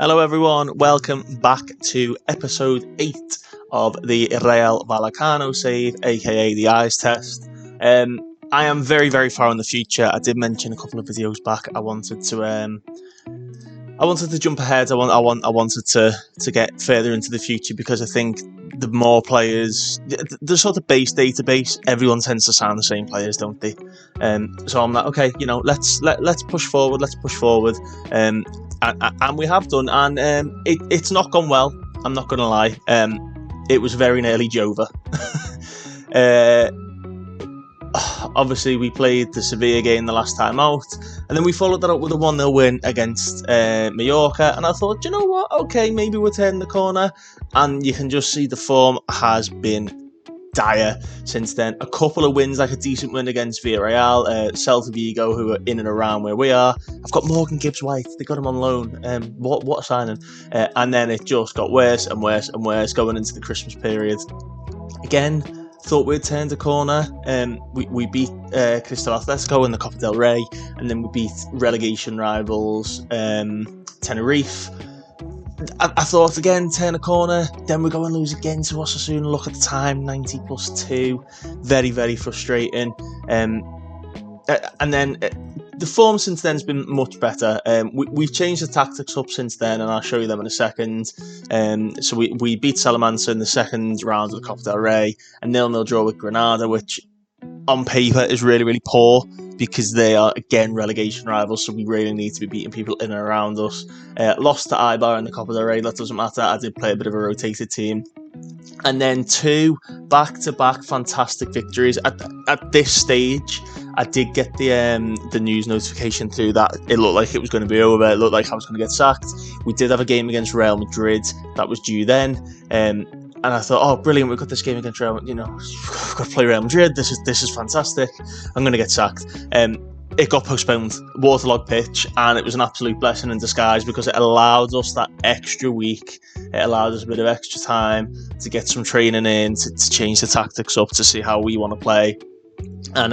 Hello everyone, welcome back to episode 8 of the Rayo Vallecano save, aka the eyes test. I am very, very far in the future. I did mention a couple of videos back I wanted to jump ahead. I wanted to get further into the future because I think the more players, the sort of base database, everyone tends to sign the same players, don't they? So I'm like, okay, let's push forward. And we have done, and it's not gone well. I'm not going to lie. It was very nearly Joever. Obviously, we played the Sevilla game the last time out, and then we followed that up with a 1-0 win against Mallorca. And I thought, you know what? Okay, maybe we're turning the corner. And you can just see the form has been dire since then. A couple of wins, like a decent win against Villarreal, Celta Vigo, who are in and around where we are. I've got Morgan Gibbs-White. They got him on loan. What a signing! And then it just got worse and worse and worse going into the Christmas period. Again, thought we'd turned a corner. We beat Crystal Atletico in the Copa del Rey, and then we beat relegation rivals Tenerife. I thought again, turn a corner, then we go and lose again to Osasuna. Look at the time, 90 plus 2. Very, very frustrating. And then the form since then has been much better. We've changed the tactics up since then, and I'll show you them in a second. So we beat Salamanca in the second round of the Copa del Rey, a 0-0 draw with Granada, which on paper is really, really poor because they are, again, relegation rivals, so we really need to be beating people in and around us. Lost to Eibar in the Copa del Rey, that doesn't matter. I did play a bit of a rotated team. And then 2 back-to-back fantastic victories. At this stage, I did get the news notification through that it looked like it was going to be over. It looked like I was going to get sacked. We did have a game against Real Madrid that was due then. And I thought, oh, brilliant, we've got this game against Real Madrid. We've got to play Real Madrid. This is fantastic. I'm going to get sacked. It got postponed, waterlogged pitch, and it was an absolute blessing in disguise because it allowed us that extra week. It allowed us a bit of extra time to get some training in, to change the tactics up, to see how we want to play. And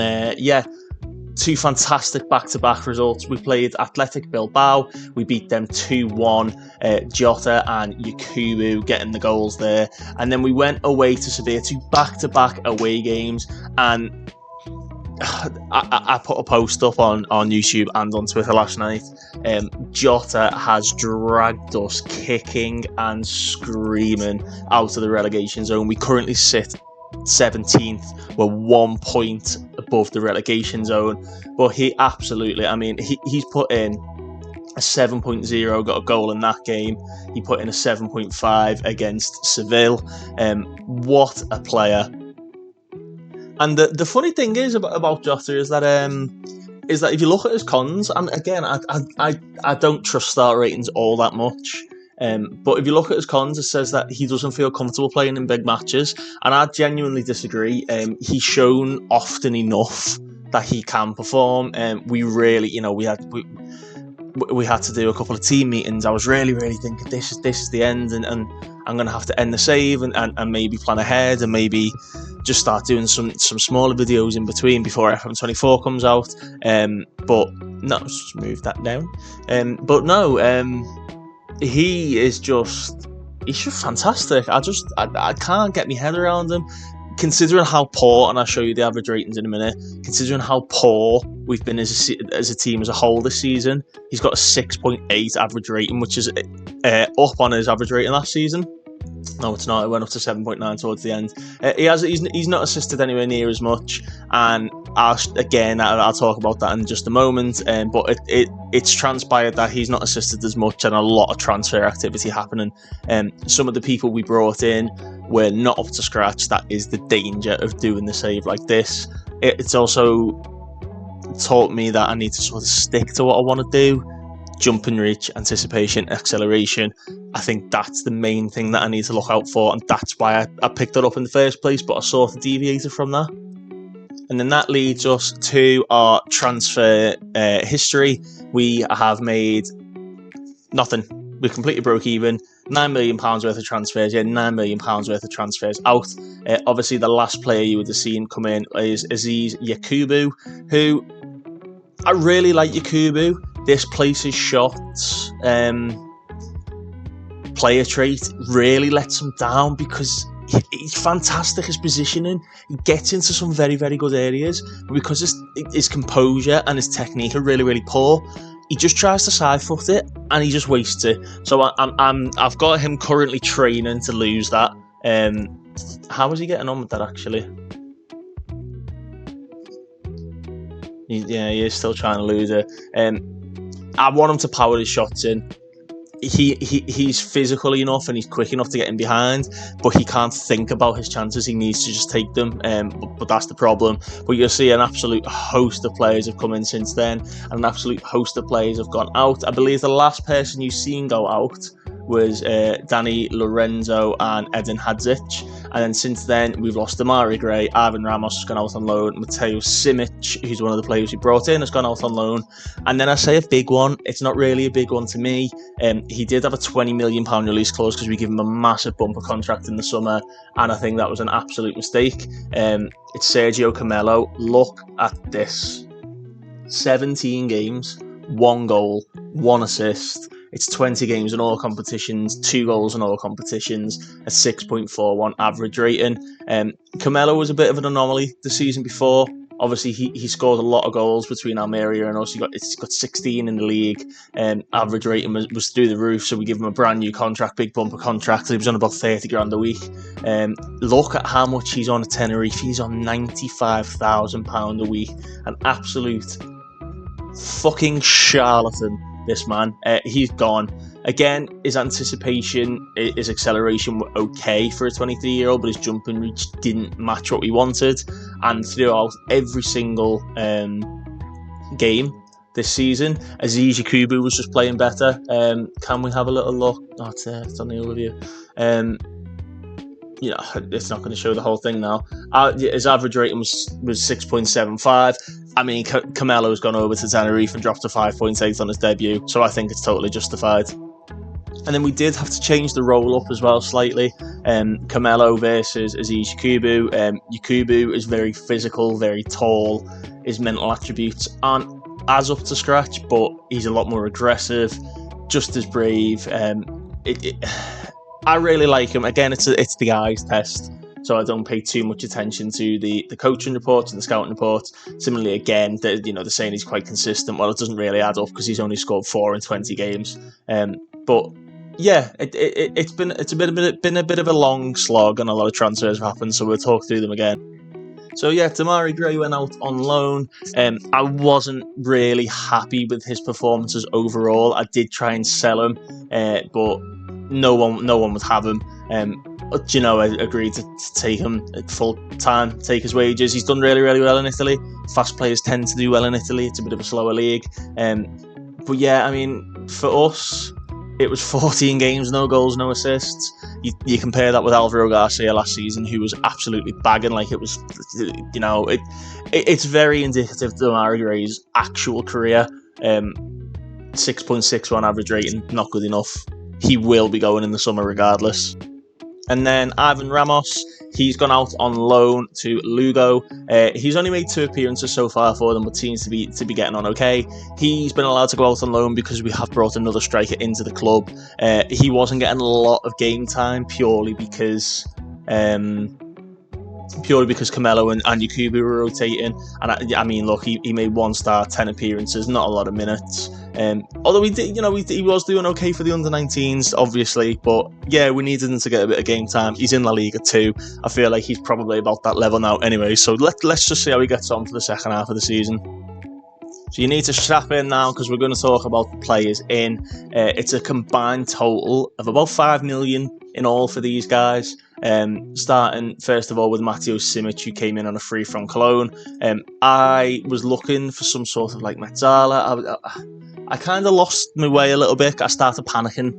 2 fantastic back-to-back results. We played Athletic Bilbao. We beat them 2-1. Jota and Yakubu getting the goals there. And then we went away to Sevilla, 2 back-to-back away games. And I put a post up on YouTube and on Twitter last night. Jota has dragged us kicking and screaming out of the relegation zone. We currently sit 17th. We're 1 point above the relegation zone. But he absolutely, he's put in a 7.0, got a goal in that game. He put in a 7.5 against Seville. What a player. And the funny thing is about Jota is that if you look at his cons, and again, I don't trust star ratings all that much, but if you look at his cons, it says that he doesn't feel comfortable playing in big matches, and I genuinely disagree. He's shown often enough that he can perform, and we really, we had to do a couple of team meetings. I was really, really thinking this is the end, and I'm going to have to end the save and maybe plan ahead and maybe just start doing some smaller videos in between before FM24 comes out. But no, just move that down. But no, he's just fantastic. I can't get my head around him. Considering how poor, and I'll show you the average ratings in a minute, considering how poor we've been as a team as a whole this season, he's got a 6.8 average rating, which is up on his average rating last season. No, it's not. It went up to 7.9 towards the end. He's not assisted anywhere near as much, and I'll talk about that in just a moment. But it's transpired that he's not assisted as much, and a lot of transfer activity happening. Some of the people we brought in were not up to scratch. That is the danger of doing the save like this. It's also taught me that I need to sort of stick to what I want to do. Jump and reach, anticipation, acceleration. I think that's the main thing that I need to look out for, and that's why I picked it up in the first place, but I sort of deviated from that. And then that leads us to our transfer history. We have made nothing. We completely broke even. £9 million worth of transfers in, £9 million worth of transfers out. Obviously, the last player you would have seen come in is Aziz Yakubu, who I really like Yakubu. This places shots. player trait really lets him down because he's fantastic his positioning. He gets into some very, very good areas, but because his composure and his technique are really, really poor, he just tries to side foot it and he just wastes it. So I've got him currently training to lose that. How is he getting on with that actually? He is still trying to lose it. I want him to power his shots in. He's physical enough and he's quick enough to get in behind, but he can't think about his chances. He needs to just take them, but that's the problem. But you'll see an absolute host of players have come in since then, and an absolute host of players have gone out. I believe the last person you've seen go out was Danny Lorenzo and Eden Hadzic. And then since then, we've lost Demarai Gray, Ivan Ramos has gone out on loan, Mateo Simic, who's one of the players we brought in, has gone out on loan. And then I say a big one, it's not really a big one to me. He did have a £20 million release clause because we gave him a massive bumper contract in the summer, and I think that was an absolute mistake. It's Sergio Camelo. Look at this. 17 games, 1 goal, 1 assist. It's 20 games in all competitions, 2 goals in all competitions, a 6.41 average rating. Camelo was a bit of an anomaly the season before. Obviously, he scored a lot of goals between Almeria and us. He's got 16 in the league. Average rating was through the roof, so we give him a brand new contract, big bumper contract. He was on about 30 grand a week. Look at how much he's on at Tenerife. He's on £95,000 a week. An absolute fucking charlatan, this man. He's gone. Again, his anticipation, his acceleration were okay for a 23-year-old, but his jumping reach didn't match what we wanted. And throughout every single game this season, Aziz Yakubu was just playing better. Can we have a little look? Oh, it's on the overview. It's not going to show the whole thing now. His average rating was 6.75. I mean, Camelo's gone over to Tenerife and dropped to 5.8 on his debut, so I think it's totally justified. And then we did have to change the roll up as well slightly. Camelo versus Aziz Yakubu. Yakubu is very physical, very tall. His mental attributes aren't as up to scratch, but he's a lot more aggressive, just as brave. I really like him. Again, it's the eyes test, so I don't pay too much attention to the coaching reports and the scouting reports. Similarly, again, they're saying he's quite consistent. Well, it doesn't really add up because he's only scored 4 in 20 games. But yeah, it's been a bit of a long slog, and a lot of transfers have happened. So we'll talk through them again. So yeah, Demarai Gray went out on loan. I wasn't really happy with his performances overall. I did try and sell him, but no one would have him. I agreed to take him at full time, take his wages. He's done really, really well in Italy. Fast players tend to do well in Italy. It's a bit of a slower league. But yeah, I mean, for us, it was 14 games, no goals, no assists. You compare that with Alvaro Garcia last season, who was absolutely bagging. Like, it was, it's very indicative of Demarai Gray's actual career. 6.61 average rating, not good enough. He will be going in the summer regardless. And then Ivan Ramos, he's gone out on loan to Lugo. He's only made 2 appearances so far for them, but seems to be getting on okay. He's been allowed to go out on loan because we have brought another striker into the club. He wasn't getting a lot of game time purely because Camelo and Yakubu were rotating. And I mean, look, he made 1 start, 10 appearances, not a lot of minutes. Although he was doing okay for the under-19s, obviously, but yeah, we needed him to get a bit of game time. He's in La Liga too. I feel like he's probably about that level now anyway, so let's just see how he gets on for the second half of the season. So you need to strap in now because we're going to talk about the players in. It's a combined total of about 5 million in all for these guys. Starting first of all with Matteo Simic, who came in on a free from Cologne. I was looking for some sort of like Mezzala. I kind of lost my way a little bit. I started panicking,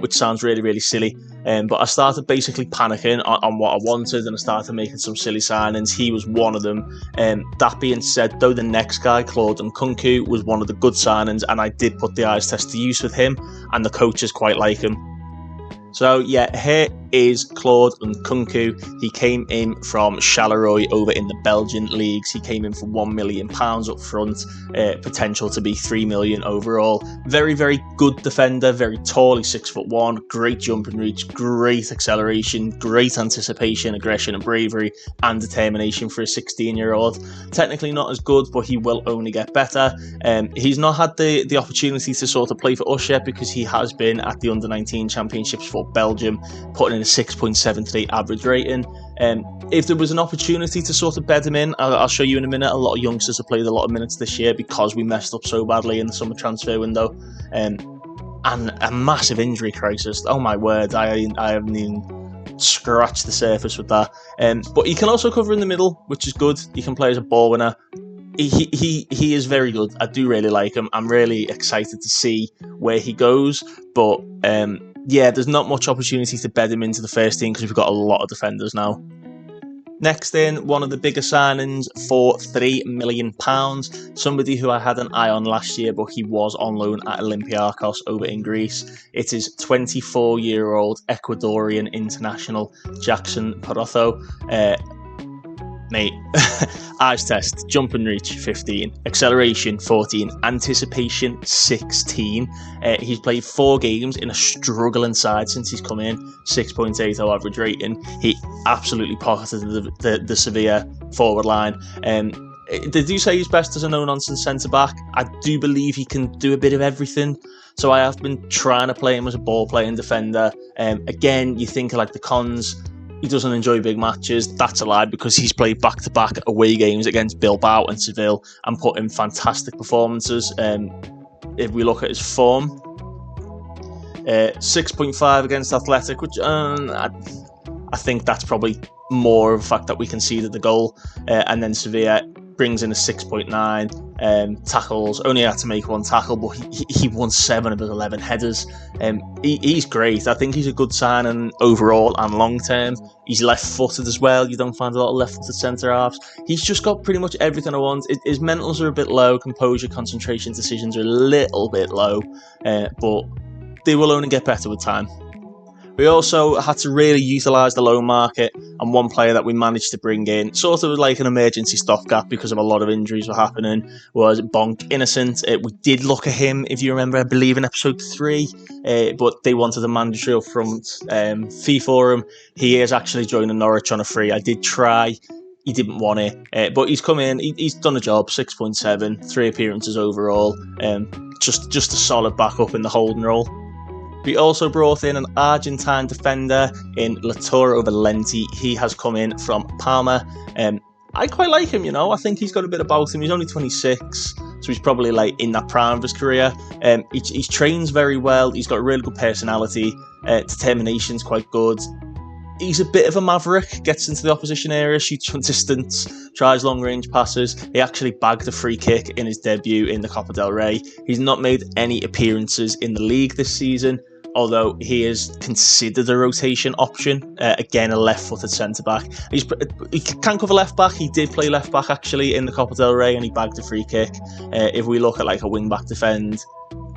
which sounds really, really silly. But I started basically panicking on what I wanted, and I started making some silly signings. He was one of them. That being said, though, the next guy, Claude Nkunku, was one of the good signings, and I did put the eyes test to use with him, and the coaches quite like him. So yeah, is Claude Nkunku. He came in from Charleroi over in the Belgian leagues. He came in for £1 million up front, potential to be £3 million overall. Very, very good defender, very tall, he's 6'1", great jump and reach, great acceleration, great anticipation, aggression and bravery, and determination for a 16-year-old. Technically not as good, but he will only get better. He's not had the opportunity to sort of play for us yet because he has been at the Under-19 Championships for Belgium, putting in a 6.73 average rating. If there was an opportunity to sort of bed him in, I'll show you in a minute. A lot of youngsters have played a lot of minutes this year because we messed up so badly in the summer transfer window. And a massive injury crisis. Oh my word, I haven't even scratched the surface with that. But he can also cover in the middle, which is good. He can play as a ball winner. He is very good. I do really like him. I'm really excited to see where he goes. But there's not much opportunity to bed him into the first team because we've got a lot of defenders now. Next in, one of the bigger signings for £3 million. Somebody who I had an eye on last year, but he was on loan at Olympiacos over in Greece. It is 24-year-old Ecuadorian international Jackson Parotho. Mate, eyes test, jump and reach 15, acceleration 14, anticipation 16. He's played 4 games in a struggling side since he's come in, 6.80 average rating. He absolutely pocketed the Sevilla forward line. They do say he's best as a no-nonsense centre-back. I do believe he can do a bit of everything. So I have been trying to play him as a ball-playing defender. Again, you think of like the cons. He doesn't enjoy big matches. That's a lie because he's played back-to-back away games against Bilbao and Seville and put in fantastic performances. If we look at his form, 6.5 against Athletic, which I think that's probably more of the fact that we conceded the goal. And then Sevilla brings in a 6.9, tackles, only had to make 1 tackle, but he won 7 of his 11 headers. He's great. I think he's a good signing overall and long term. He's left-footed as well. You don't find a lot of left-footed centre-halves. He's just got pretty much everything I want. His mentals are a bit low, composure, concentration, decisions are a little bit low, but they will only get better with time. We also had to really utilise the loan market, and one player that we managed to bring in, sort of like an emergency stopgap because of a lot of injuries were happening, was Bonk Innocent. We did look at him, if you remember, I believe in episode 3, but they wanted a mandatory up front fee for him. He is actually joining Norwich on a free. I did try. He didn't want it, but he's come in. He's done a job. 6.7, 3 appearances overall. Just a solid backup in the holding role. We also brought in an Argentine defender in Lautaro Valenti. He has come in from Parma. I quite like him, you know. I think he's got a bit about him. He's only 26, so he's probably like in that prime of his career. He trains very well. He's got a really good personality. Determination's quite good. He's a bit of a maverick, gets into the opposition area, shoots from distance, tries long-range passes. He actually bagged a free kick in his debut in the Copa del Rey. He's not made any appearances in the league this season, although he is considered a rotation option. Again, a left-footed centre-back. He can cover left-back. He did play left-back, actually, in the Copa del Rey, and he bagged a free kick. If we look at like a wing-back defend,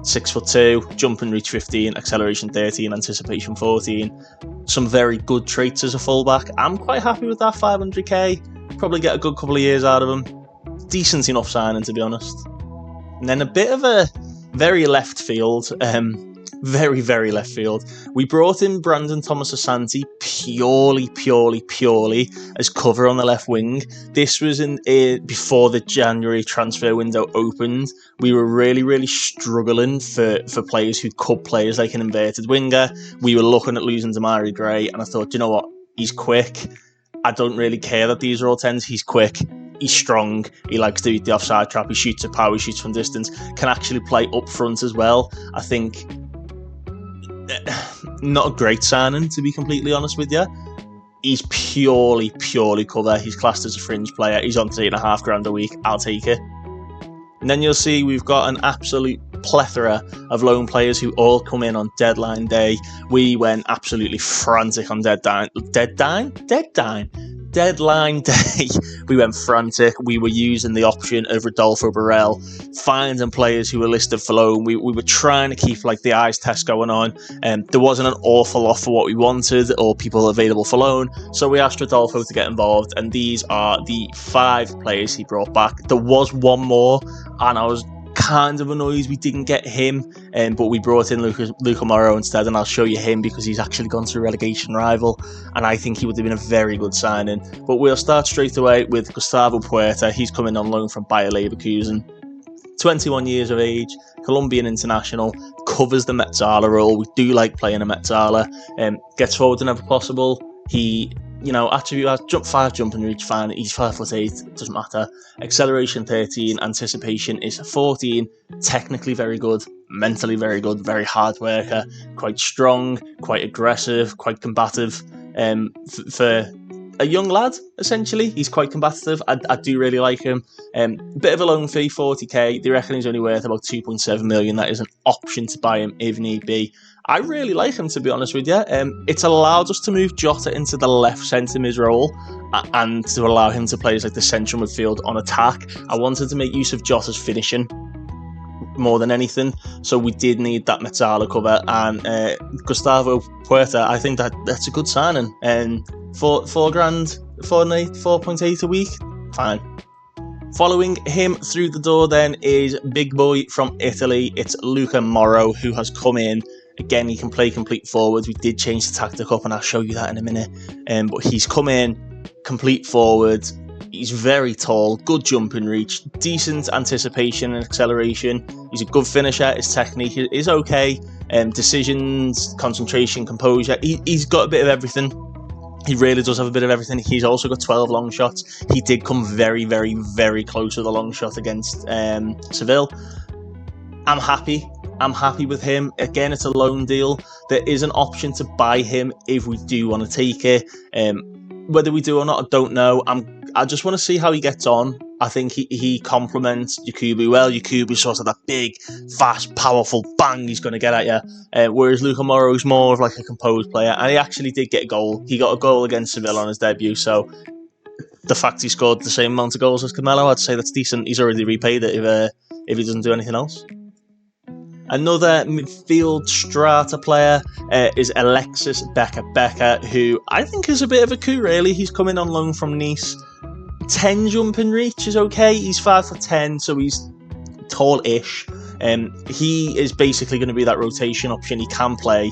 6'2", jump and reach 15, acceleration 13, anticipation 14. Some very good traits as a fullback. I'm quite happy with that 500k. Probably get a good couple of years out of him. Decent enough signing, to be honest. And then a bit of a very left field. Very, very left field. We brought in Brandon Thomas-Asante purely as cover on the left wing. This was before the January transfer window opened. We were really struggling for players who could play as like an inverted winger. We were looking at losing Damari Gray, and I thought, you know what? He's quick. I don't really care that these are all 10s. He's quick. He's strong. He likes to eat the offside trap. He shoots at power. He shoots from distance. Can actually play up front as well. I think not a great signing, to be completely honest with you. He's purely cover. He's classed as a fringe player. He's on $3,500 a week. I'll take it. And then you'll see we've got an absolute plethora of loan players who all come in on deadline day. We went absolutely frantic on deadline. deadline day, we went frantic. We were using the option of Rodolfo Borrell, finding players who were listed for loan. We were trying to keep like the eyes test going on, and there wasn't an awful lot for what we wanted or people available for loan. So we asked Rodolfo to get involved, and these are the 5 players he brought back. There was one more, and I was kind of annoyed we didn't get him, but we brought in Luca Morrow instead, and I'll show you him because he's actually gone to a relegation rival, and I think he would have been a very good signing. But we'll start straight away with Gustavo Puerta. He's coming on loan from Bayer Leverkusen. 21 years of age, Colombian international, covers the Metzala role. We do like playing a Metzala, gets forward whenever possible. He, attribute has 5 jump and reach, fine. He's 5'8", it doesn't matter. Acceleration 13, anticipation is 14. Technically very good, mentally very good, very hard worker, quite strong, quite aggressive, quite combative. For a young lad, essentially, he's quite combative. I do really like him. Bit of a loan fee, 40k. They reckon he's only worth about 2.7 million. That is an option to buy him if need be. I really like him, to be honest with you. It's allowed us to move Jota into the left centre mid role and to allow him to play as like the central midfield on attack. I wanted to make use of Jota's finishing more than anything, so we did need that Metzala cover, and Gustavo Puerta, I think that's a good signing. $4 grand, 4.8 a week, fine. Following him through the door then is big boy from Italy. It's Luca Morrow, who has come in. Again, he can play complete forwards. We did change the tactic up, and I'll show you that in a minute. But he's come in complete forward. He's very tall, good jump and reach, decent anticipation and acceleration. He's a good finisher. His technique is okay. Decisions, concentration, composure. He's got a bit of everything. He really does have a bit of everything. He's also got 12 long shots. He did come very, very, very close with a long shot against Seville. I'm happy with him. Again, it's a loan deal. There is an option to buy him if we do want to take it. Whether we do or not, I don't know. I just want to see how he gets on. I think he complements Yakubu well. Yakubu's sort of that big, fast, powerful bang he's going to get at you. Whereas Luca Morrow's more of like a composed player. And he actually did get a goal. He got a goal against Seville on his debut. So the fact he scored the same amount of goals as Camelo, I'd say that's decent. He's already repaid it if he doesn't do anything else. Another midfield strata player is Alexis Becker, who I think is a bit of a coup, really. He's coming on loan from Nice. 10 jump and reach is okay. He's 5'10", so he's tall-ish. He is basically going to be that rotation option. He can play.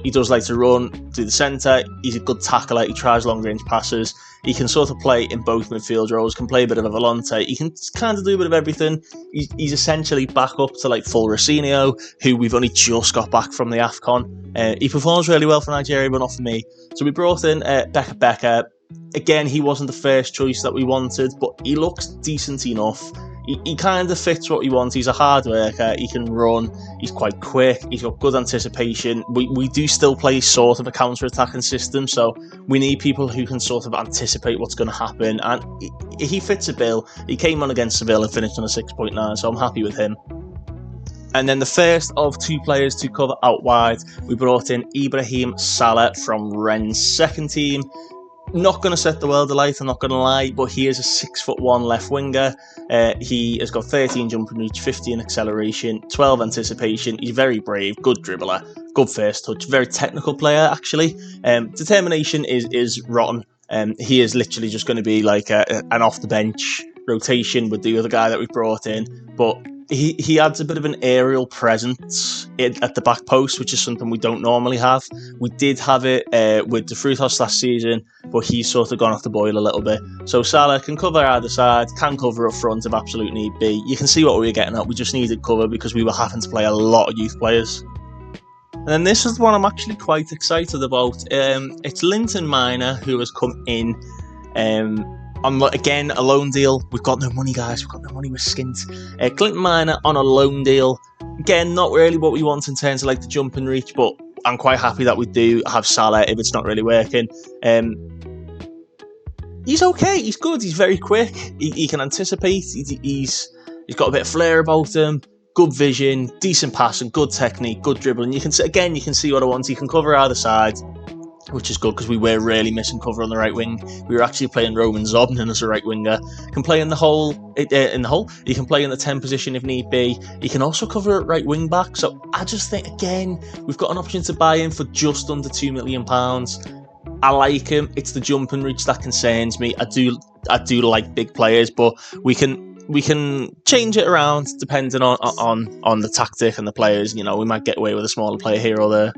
He does like to run through the centre. He's a good tackler. He tries long-range passes. He can sort of play in both midfield roles. Can play a bit of a volante. He can kind of do a bit of everything. He's essentially back up to like full Rocinio, who we've only just got back from the AFCON. He performs really well for Nigeria, but not for me. So we brought in Becker. Again, he wasn't the first choice that we wanted, but he looks decent enough. He kind of fits what we want. He's a hard worker. He can run. He's quite quick. He's got good anticipation. We do still play sort of a counter-attacking system, so we need people who can sort of anticipate what's going to happen. And he fits a bill. He came on against Seville and finished on a 6.9, so I'm happy with him. And then the first of 2 players to cover out wide, we brought in Ibrahim Salah from Rennes' second team. Not going to set the world alight, I'm not going to lie, but he is a 6'1" left winger. He has got 13 jump and reach, 15 acceleration, 12 anticipation. He's very brave, good dribbler, good first touch, very technical player actually. Determination is rotten. He is literally just going to be like an off the bench rotation with the other guy that we brought in, but he adds a bit of an aerial presence at the back post, which is something we don't normally have. We did have it with the Fruitos last season, but he's sort of gone off the boil a little bit. So Salah can cover either side, can cover up front if absolute need be. You can see what we were getting at. We just needed cover because we were having to play a lot of youth players. And then this is the one I'm actually quite excited about. It's Linton Miner, who has come in again, a loan deal. We've got no money, guys. We've got no money. We're skint. Clinton Miner on a loan deal. Again, not really what we want in terms of like the jump and reach, but I'm quite happy that we do have Salah if it's not really working. He's okay. He's good. He's very quick. He can anticipate. He's got a bit of flair about him. Good vision, decent passing, good technique, good dribbling. You can see what I want. He can cover either side. which is good because we were really missing cover on the right wing. We were actually playing Roman Zobnin as a right winger. Can play in the hole. He can play in the 10 position if need be. He can also cover at right wing back. So I just think, again, we've got an option to buy him for just under £2 million. I like him. It's the jump and reach that concerns me. I do like big players, but we can change it around depending on the tactic and the players. You know, we might get away with a smaller player here or there.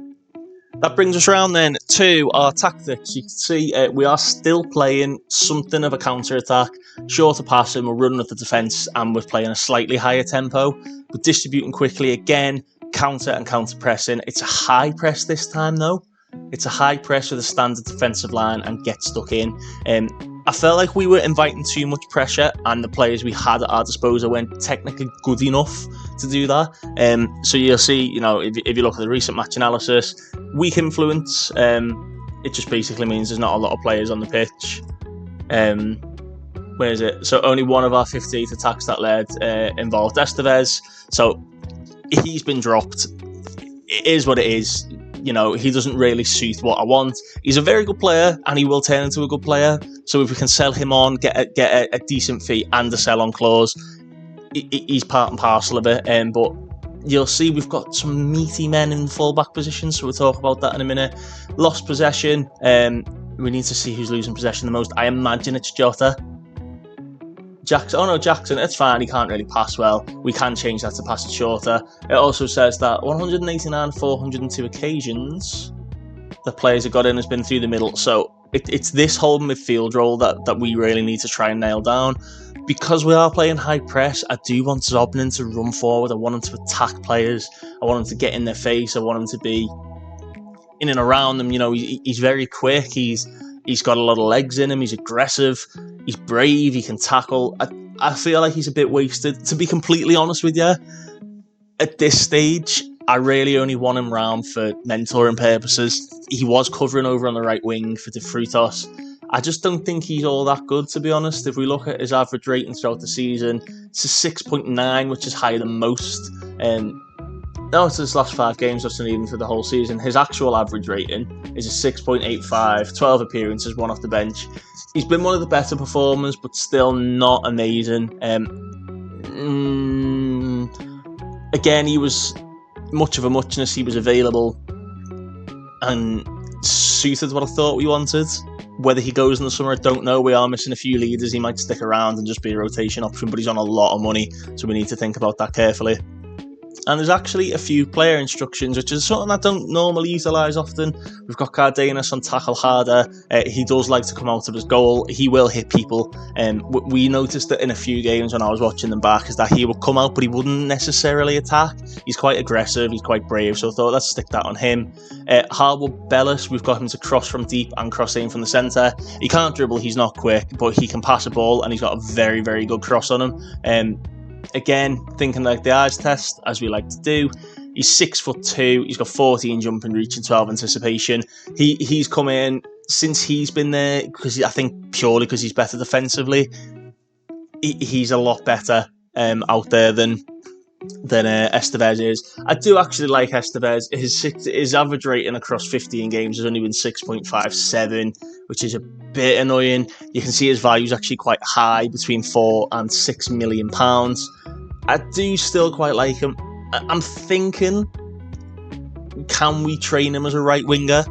That brings us around then to our tactics. You can see we are still playing something of a counter-attack, shorter passing, we're running at the defence, and we're playing a slightly higher tempo. We're distributing quickly again, counter and counter-pressing. It's a high press this time though. It's a high press with a standard defensive line and get stuck in. I felt like we were inviting too much pressure, and the players we had at our disposal weren't technically good enough to do that. So you'll see, you know, if you look at the recent match analysis, weak influence. It just basically means there's not a lot of players on the pitch. Where is it? So only one of our 58 attacks that led involved Estevez. So he's been dropped. It is what it is. You know, he doesn't really suit what I want. He's a very good player, and he will turn into a good player. So if we can sell him on, get a decent fee and a sell-on clause, he's part and parcel of it. But you'll see we've got some meaty men in full-back positions, so we'll talk about that in a minute. Lost possession. We need to see who's losing possession the most. I imagine it's Jota. Jackson, it's fine, he can't really pass well. We can change that to pass it shorter. It also says that 189 402 occasions the players have got in has been through the middle. So it's this whole midfield role that we really need to try and nail down. Because we are playing high press, I do want Zobnin to run forward. I want him to attack players. I want him to get in their face. I want him to be in and around them. You know, he's very quick. He's got a lot of legs in him. He's aggressive. He's brave. He can tackle. I feel like he's a bit wasted. To be completely honest with you, at this stage, I really only want him round for mentoring purposes. He was covering over on the right wing for De Frutos. I just don't think he's all that good, to be honest. If we look at his average rating throughout the season, it's a 6.9, which is higher than most. No, it's his last 5 games, that's not even for the whole season. His actual average rating is a 6.85, 12 appearances, 1 off the bench. He's been one of the better performers, but still not amazing. Again, he was much of a muchness. He was available and suited what I thought we wanted. Whether he goes in the summer, I don't know. We are missing a few leaders. He might stick around and just be a rotation option, but he's on a lot of money, so we need to think about that carefully. And there's actually a few player instructions, which is something I don't normally utilise often. We've got Cardenas on tackle harder. He does like to come out of his goal. He will hit people. We noticed that in a few games when I was watching them back, is that he would come out, but he wouldn't necessarily attack. He's quite aggressive. He's quite brave. So I thought, let's stick that on him. Harwood Bellis, we've got him to cross from deep and cross in from the centre. He can't dribble. He's not quick, but he can pass a ball, and he's got a very, very good cross on him. Again, thinking like the eyes test, as we like to do. He's 6'2", he's got 14 jump and reach and 12 anticipation. He's come in since he's been there, because I think purely because he's better defensively. He's a lot better out there than Estevez is. I do actually like Estevez. His average rating across 15 games has only been 6.57, which is a bit annoying. You can see his value is actually quite high, between £4 and £6 million. I do still quite like him. I'm thinking, can we train him as a right winger?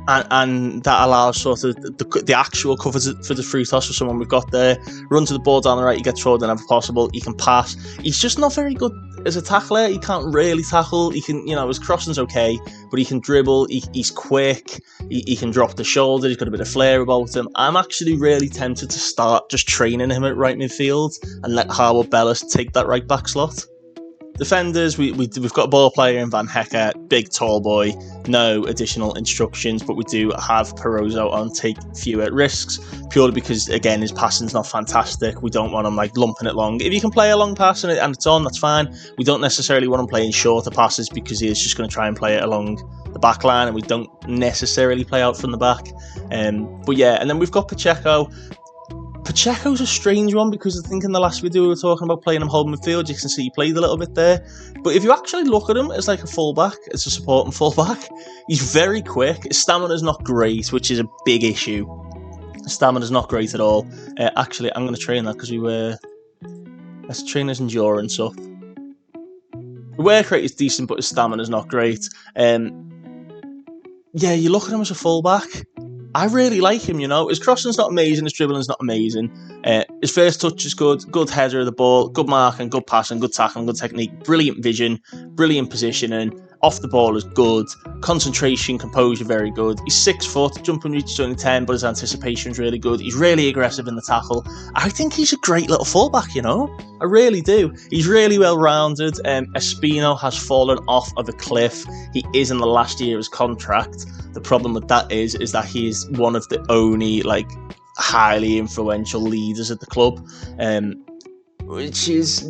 And that allows sort of the actual cover for the Frutos for someone we've got there. Run to the ball down the right, he gets forward whenever possible, he can pass. He's just not very good as a tackler. He can't really tackle. He can, his crossing's okay, but he can dribble, he's quick, he can drop the shoulder, he's got a bit of flair about him. I'm actually really tempted to start just training him at right midfield and let Harwood Bellis take that right back slot. Defenders, we've got a ball player in Van Hecker, big tall boy, no additional instructions, but we do have Perozzo on take fewer risks, purely because, again, his passing's not fantastic. We don't want him lumping it long. If you can play a long pass and it's on, that's fine. We don't necessarily want him playing shorter passes, because he is just going to try and play it along the back line, and we don't necessarily play out from the back. But yeah, and then we've got Pacheco. Pacheco's a strange one because I think in the last video we were talking about playing him holding midfield. You can see he played a little bit there. But if you actually look at him as like a fullback, as a supporting fullback, he's very quick. His stamina's not great, which is a big issue. His stamina's not great at all. Actually, I'm going to train that because let's train his endurance up. The work rate is decent, but his stamina's not great. Yeah, you look at him as a fullback. I really like him, you know. His crossing's not amazing, his dribbling's not amazing. His first touch is good header of the ball, good marking, good passing, good tackling, good technique, brilliant vision, brilliant positioning. Off the ball is good. Concentration, composure, very good. He's 6 foot, jumping reach is only 10, but his anticipation is really good. He's really aggressive in the tackle. I think he's a great little fullback, you know. I really do. He's really well rounded. Espino has fallen off of a cliff. He is in the last year of his contract. The problem with that is that he is one of the only like highly influential leaders at the club. Which is,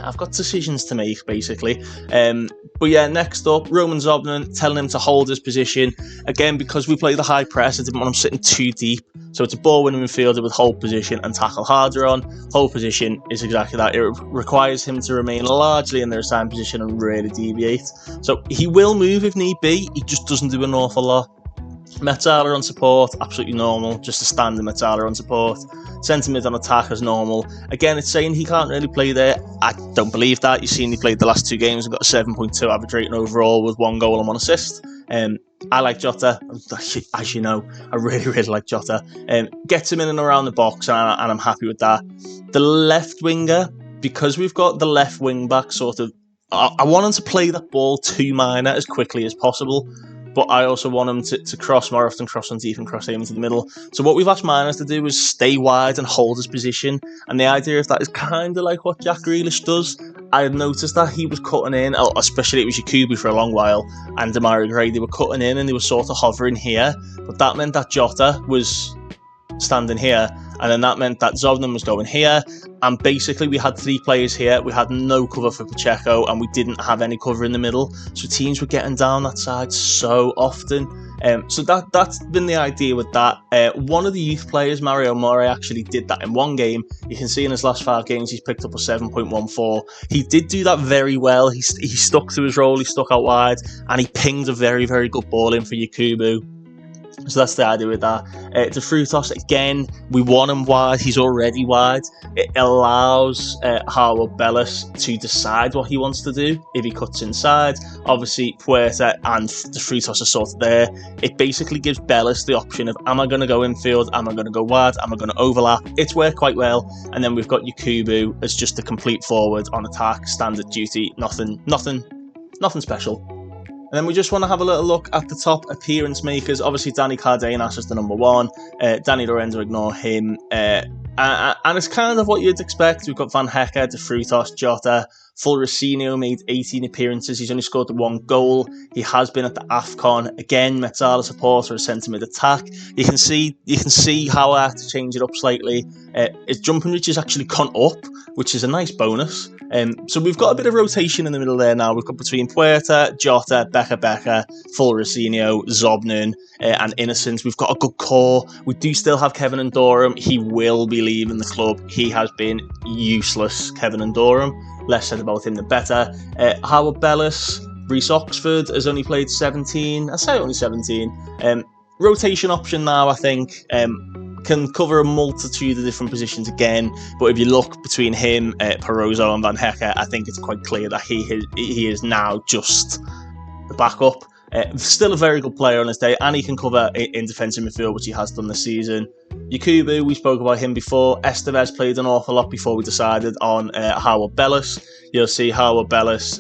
I've got decisions to make, basically. But yeah, next up, Roman Zobnin, telling him to hold his position. Again, because we play the high press, I didn't want him sitting too deep. So it's a ball-winning midfielder with hold position and tackle harder on. Hold position is exactly that. It requires him to remain largely in their assigned position and really deviate. So he will move if need be. He just doesn't do an awful lot. Metzala on support, absolutely normal, just a standard Metzala on support. Centre mid on attack as normal. Again, it's saying he can't really play there. I don't believe that. You've seen he played the last 2 games and got a 7.2 average rating overall with 1 goal and 1 assist. I like Jota, as you know. I really, really like Jota. Gets him in and around the box, and I'm happy with that. The left winger, because we've got the left wing back sort of, I want him to play that ball to Miner as quickly as possible. But I also want him to cross more often, cross on deep and cross aim into the middle. So what we've asked Miners to do is stay wide and hold his position. And the idea of that is kind of like what Jack Grealish does. I had noticed that he was cutting in, especially it was Yakubu for a long while, and Demarai Gray, they were cutting in and they were sort of hovering here. But that meant that Jota was standing here, and then that meant that Zobnin was going here, and basically we had 3 players here. We had no cover for Pacheco, and we didn't have any cover in the middle, so teams were getting down that side so often. So that's been the idea with that. One of the youth players, Mario Murray, actually did that in 1 game. You can see in his last 5 games he's picked up a 7.14. He did do that very well. He stuck to his role, he stuck out wide, and he pinged a very, very good ball in for Yakubu. So that's the idea with that. De Frutos, again, we want him wide. He's already wide. It allows Howard Bellis to decide what he wants to do if he cuts inside. Obviously, Puerta and De Frutos are sort of there. It basically gives Bellis the option of, am I going to go infield? Am I going to go wide? Am I going to overlap? It's worked quite well. And then we've got Yakubu as just a complete forward on attack, standard duty, nothing special. And then we just want to have a little look at the top appearance makers. Obviously, Danny Cardenas is the number 1. Danny Lorenzo, ignore him. And it's kind of what you'd expect. We've got Van Hecke, De Frutos, Jota. Fulracinho made 18 appearances. He's only scored the 1 goal. He has been at the AFCON. Again, Metzala supporter, a centre mid attack. You can see how I have to change it up slightly. His jumping reach has actually gone up, which is a nice bonus. So we've got a bit of rotation in the middle there now. We've got between Puerta, Jota, Becker, Fulracinho, Zobnin, and Innocent. We've got a good core. We do still have Kevin and Durham. He will be leaving the club. He has been useless, Kevin and Durham. Less said about him, the better. Howard Bellis, Reece Oxford has only played 17. I say only 17. Rotation option now, I think. Can cover a multitude of different positions again, but if you look between him, Perozzo and Van Hecke, I think it's quite clear that he is now just the backup. Still a very good player on his day, and he can cover in defensive midfield, which he has done this season. Yakubu, we spoke about him before. Estevez played an awful lot before we decided on Howard Bellis. You'll see Howard Bellis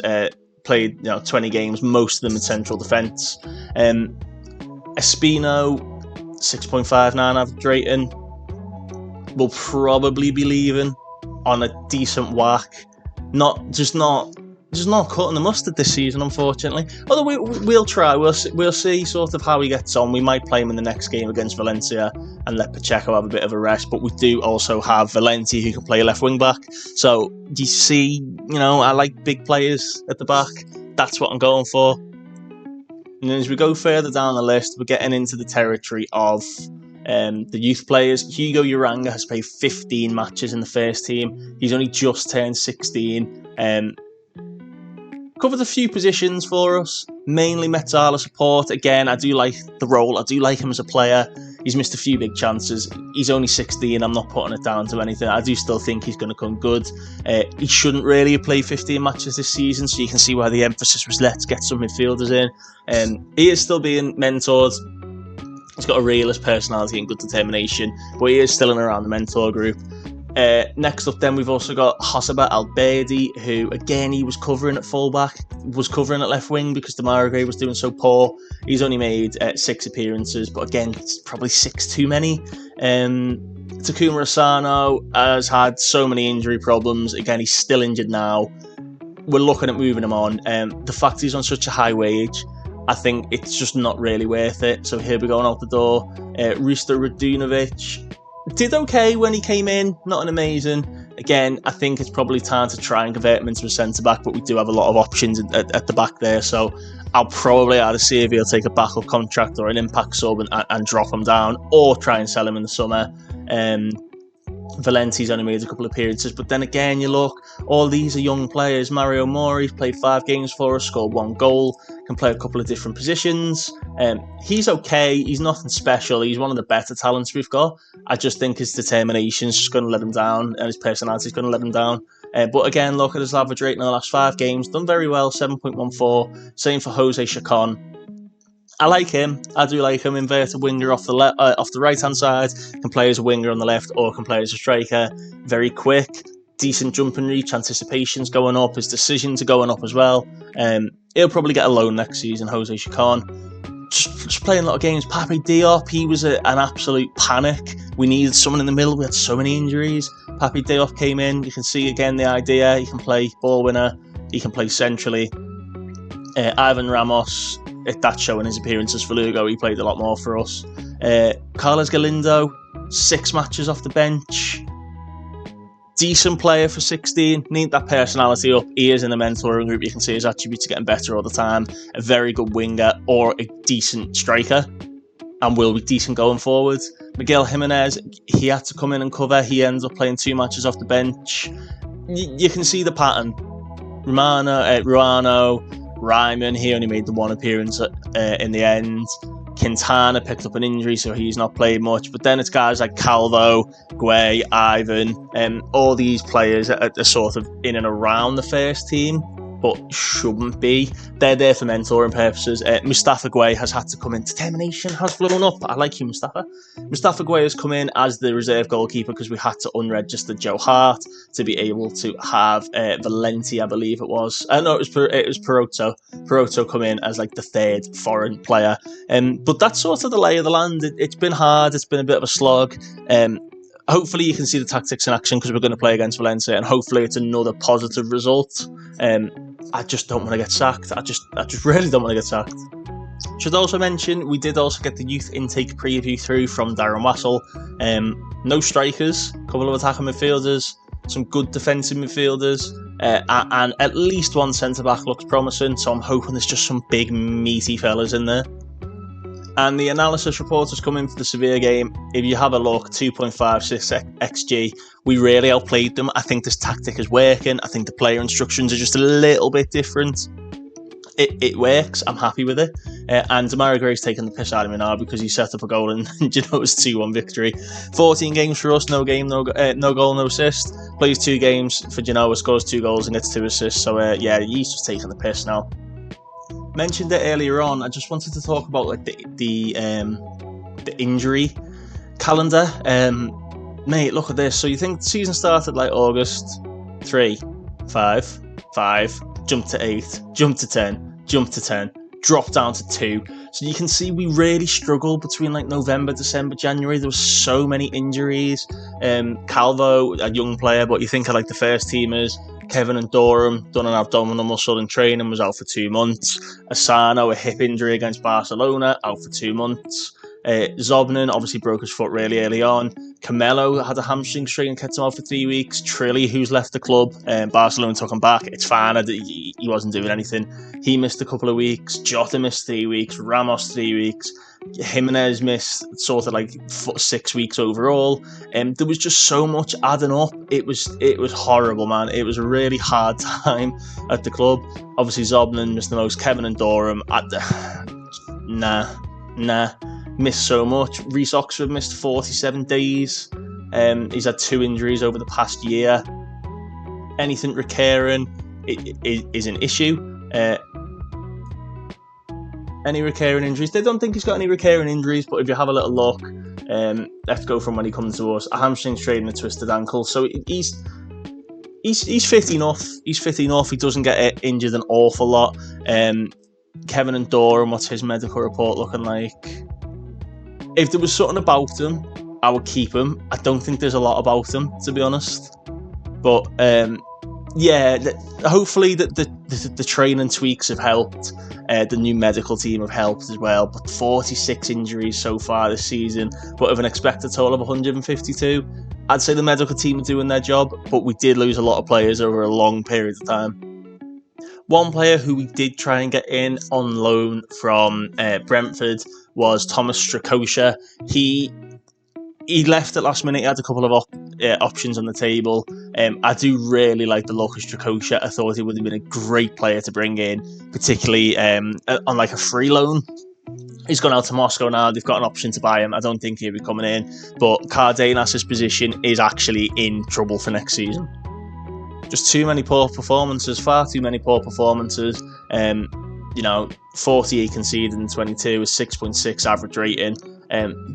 played 20 games, most of them in central defence. Espino, 6.59 average rating, will probably be leaving on a decent whack. Just not cutting the mustard this season, unfortunately. Although we'll try. We'll see sort of how he gets on. We might play him in the next game against Valencia and let Pacheco have a bit of a rest. But we do also have Valenti who can play left wing back. So you see, I like big players at the back. That's what I'm going for. And then as we go further down the list, we're getting into the territory of The youth players, Hugo Uranga has played 15 matches in the first team. He's only just turned 16. Covered a few positions for us, mainly Metzala support. Again, I do like the role. I do like him as a player. He's missed a few big chances. He's only 16. I'm not putting it down to anything. I do still think he's going to come good. He shouldn't really have played 15 matches this season, so you can see why the emphasis was let's get some midfielders in. He is still being mentored. He's got a realist personality and good determination, but he is still in around the mentor group. Next up then we've also got Hosaba Albedi, who again he was covering at fullback, was covering at left wing because Demarai Gray was doing so poor. He's only made 6 appearances, but again it's probably 6 too many. Takuma Asano has had so many injury problems. Again, he's still injured now. We're looking at moving him on. The fact he's on such a high wage, I think it's just not really worth it. So he'll be going out the door. Risto Radunovic did okay when he came in, not an amazing. Again, I think it's probably time to try and convert him into a centre-back, but we do have a lot of options at the back there, so I'll probably either see if he'll take a backup contract or an impact sub and drop him down, or try and sell him in the summer. Valenti's only made a couple of appearances, but then again, you look, all these are young players. Mario Mori's played 5 games for us, scored 1 goal, can play a couple of different positions. He's okay, he's nothing special, he's one of the better talents we've got. I just think his determination's just going to let him down, and his personality's going to let him down. But again, look at his average rate in the last 5 games, done very well, 7.14. Same for Jose Chacon. I like him. I do like him. Inverted winger off the right hand side. Can play as a winger on the left, or can play as a striker. Very quick, decent jump and reach. Anticipation's going up. His decisions are going up as well. He'll probably get a loan next season. Jose Chacon. Just playing a lot of games. Pape Diop, he was an absolute panic. We needed someone in the middle. We had so many injuries. Pape Diop came in. You can see again the idea. He can play ball winner. He can play centrally. Ivan Ramos, that's showing his appearances for Lugo. He played a lot more for us. Carlos Galindo, 6 matches off the bench. Decent player for 16. Need that personality up. He is in the mentoring group. You can see his attributes are getting better all the time. A very good winger or a decent striker, and will be decent going forward. Miguel Jimenez, he had to come in and cover. He ends up playing 2 matches off the bench. You can see the pattern. Ruano, Ryman, he only made the 1 appearance in the end. Quintana picked up an injury, so he's not played much. But then it's guys like Calvo, Guay, Ivan, all these players are sort of in and around the first team, but shouldn't be. They're there for mentoring purposes. Mustafa Guay has had to come in. Determination has blown up. I like you, Mustafa. Mustafa Guay has come in as the reserve goalkeeper because we had to unregister Joe Hart to be able to have Valenti, I believe it was. No, it was Peroto. Peroto come in as like the 3rd foreign player. But that's sort of the lay of the land. It's been hard. It's been a bit of a slog. Hopefully you can see the tactics in action because we're going to play against Valencia, and hopefully it's another positive result. I just don't want to get sacked. I just really don't want to get sacked. Should also mention, we did also get the youth intake preview through from Darren Wassell. No strikers, a couple of attacking midfielders, some good defensive midfielders, and at least 1 centre-back looks promising, so I'm hoping there's just some big meaty fellas in there. And the analysis report has come in for the Sevilla game. If you have a look, 2.56 XG. We really outplayed them. I think this tactic is working. I think the player instructions are just a little bit different. It works. I'm happy with it. And Demarai Gray's taking the piss out of me now because he set up a goal and Genoa's 2-1 victory. 14 games for us, no goal, no assist. Plays 2 games for Genoa, scores 2 goals and gets 2 assists. So yeah, he's just taking the piss now. Mentioned it earlier on. I just wanted to talk about like the injury calendar. Mate, look at this. So you think the season started like August 3, 5, jump to 8, jump to 10, jump to 10, drop down to 2. So you can see we really struggled between like November, December, January. There were so many injuries. Calvo, a young player, but you think of like the first teamers. Kevin and Durham done an abdominal muscle in training, was out for 2 months. Asano, a hip injury against Barcelona, out for 2 months. Zobnin obviously broke his foot really early on. Camelo had a hamstring strain, kept him out for 3 weeks. Trilly, who's left the club, Barcelona took him back. It's fine, he wasn't doing anything. He missed a couple of weeks. Jota missed 3 weeks. Ramos 3 weeks. Jimenez missed sort of like 6 weeks overall. There was just so much adding up. It was horrible, man. It was a really hard time at the club. Obviously, Zobnin missed the most. Kevin and Durham, nah. Missed so much. Reece Oxford missed 47 days. He's had 2 injuries over the past year. Anything recurring is an issue. Any recurring injuries? They don't think he's got any recurring injuries, but if you have a little look, let's go from when he comes to us. A hamstring strain and a twisted ankle. So he's fit enough. He's fit enough. He doesn't get injured an awful lot. Kevin and Durham, what's his medical report looking like? If there was something about him, I would keep him. I don't think there's a lot about him, to be honest. But hopefully the training tweaks have helped. The new medical team have helped as well. But 46 injuries so far this season, but of an expected total of 152. I'd say the medical team are doing their job, but we did lose a lot of players over a long period of time. One player who we did try and get in on loan from Brentford was Thomas Strakosha. He left at last minute. He had a couple of options on the table. I do really like the look of Strakosha. I thought he would have been a great player to bring in, particularly on like a free loan. He's gone out to Moscow now. They've got an option to buy him. I don't think he'll be coming in. But Cardenas' position is actually in trouble for next season. Just too many poor performances. Far too many poor performances. 48 conceded in 22 is 6.6 average rating.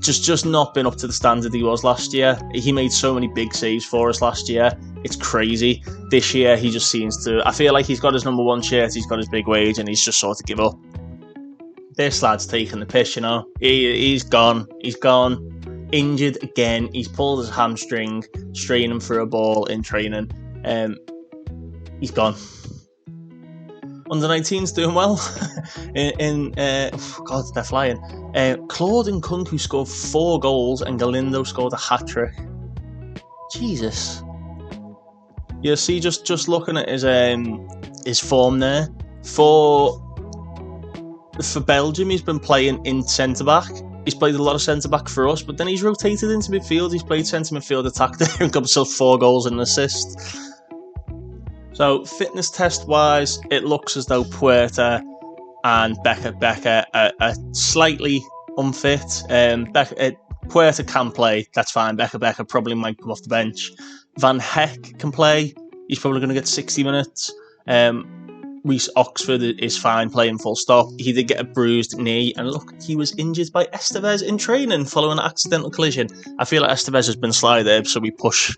Just not been up to the standard he was last year. He made so many big saves for us last year. It's crazy. This year he just seems to... I feel like he's got his number 1 shirt, he's got his big wage, and he's just sort of give up. This lad's taking the piss, He's gone. He's gone. Injured again. He's pulled his hamstring, straining for a ball in training. He's gone. Under 19's doing well. God, they're flying. Claude Nkunku scored 4 goals and Galindo scored a hat-trick. Jesus. You see, just looking at his form there. For Belgium, he's been playing in centre-back. He's played a lot of centre-back for us, but then he's rotated into midfield. He's played centre-midfield attack there and got himself 4 goals and an assist. So, fitness test-wise, it looks as though Puerta and Becker are slightly unfit. Puerta can play, that's fine. Becker probably might come off the bench. Van Heck can play. He's probably going to get 60 minutes. Reece Oxford is fine playing full stop. He did get a bruised knee, and look, he was injured by Estevez in training following an accidental collision. I feel like Estevez has been slided, so we push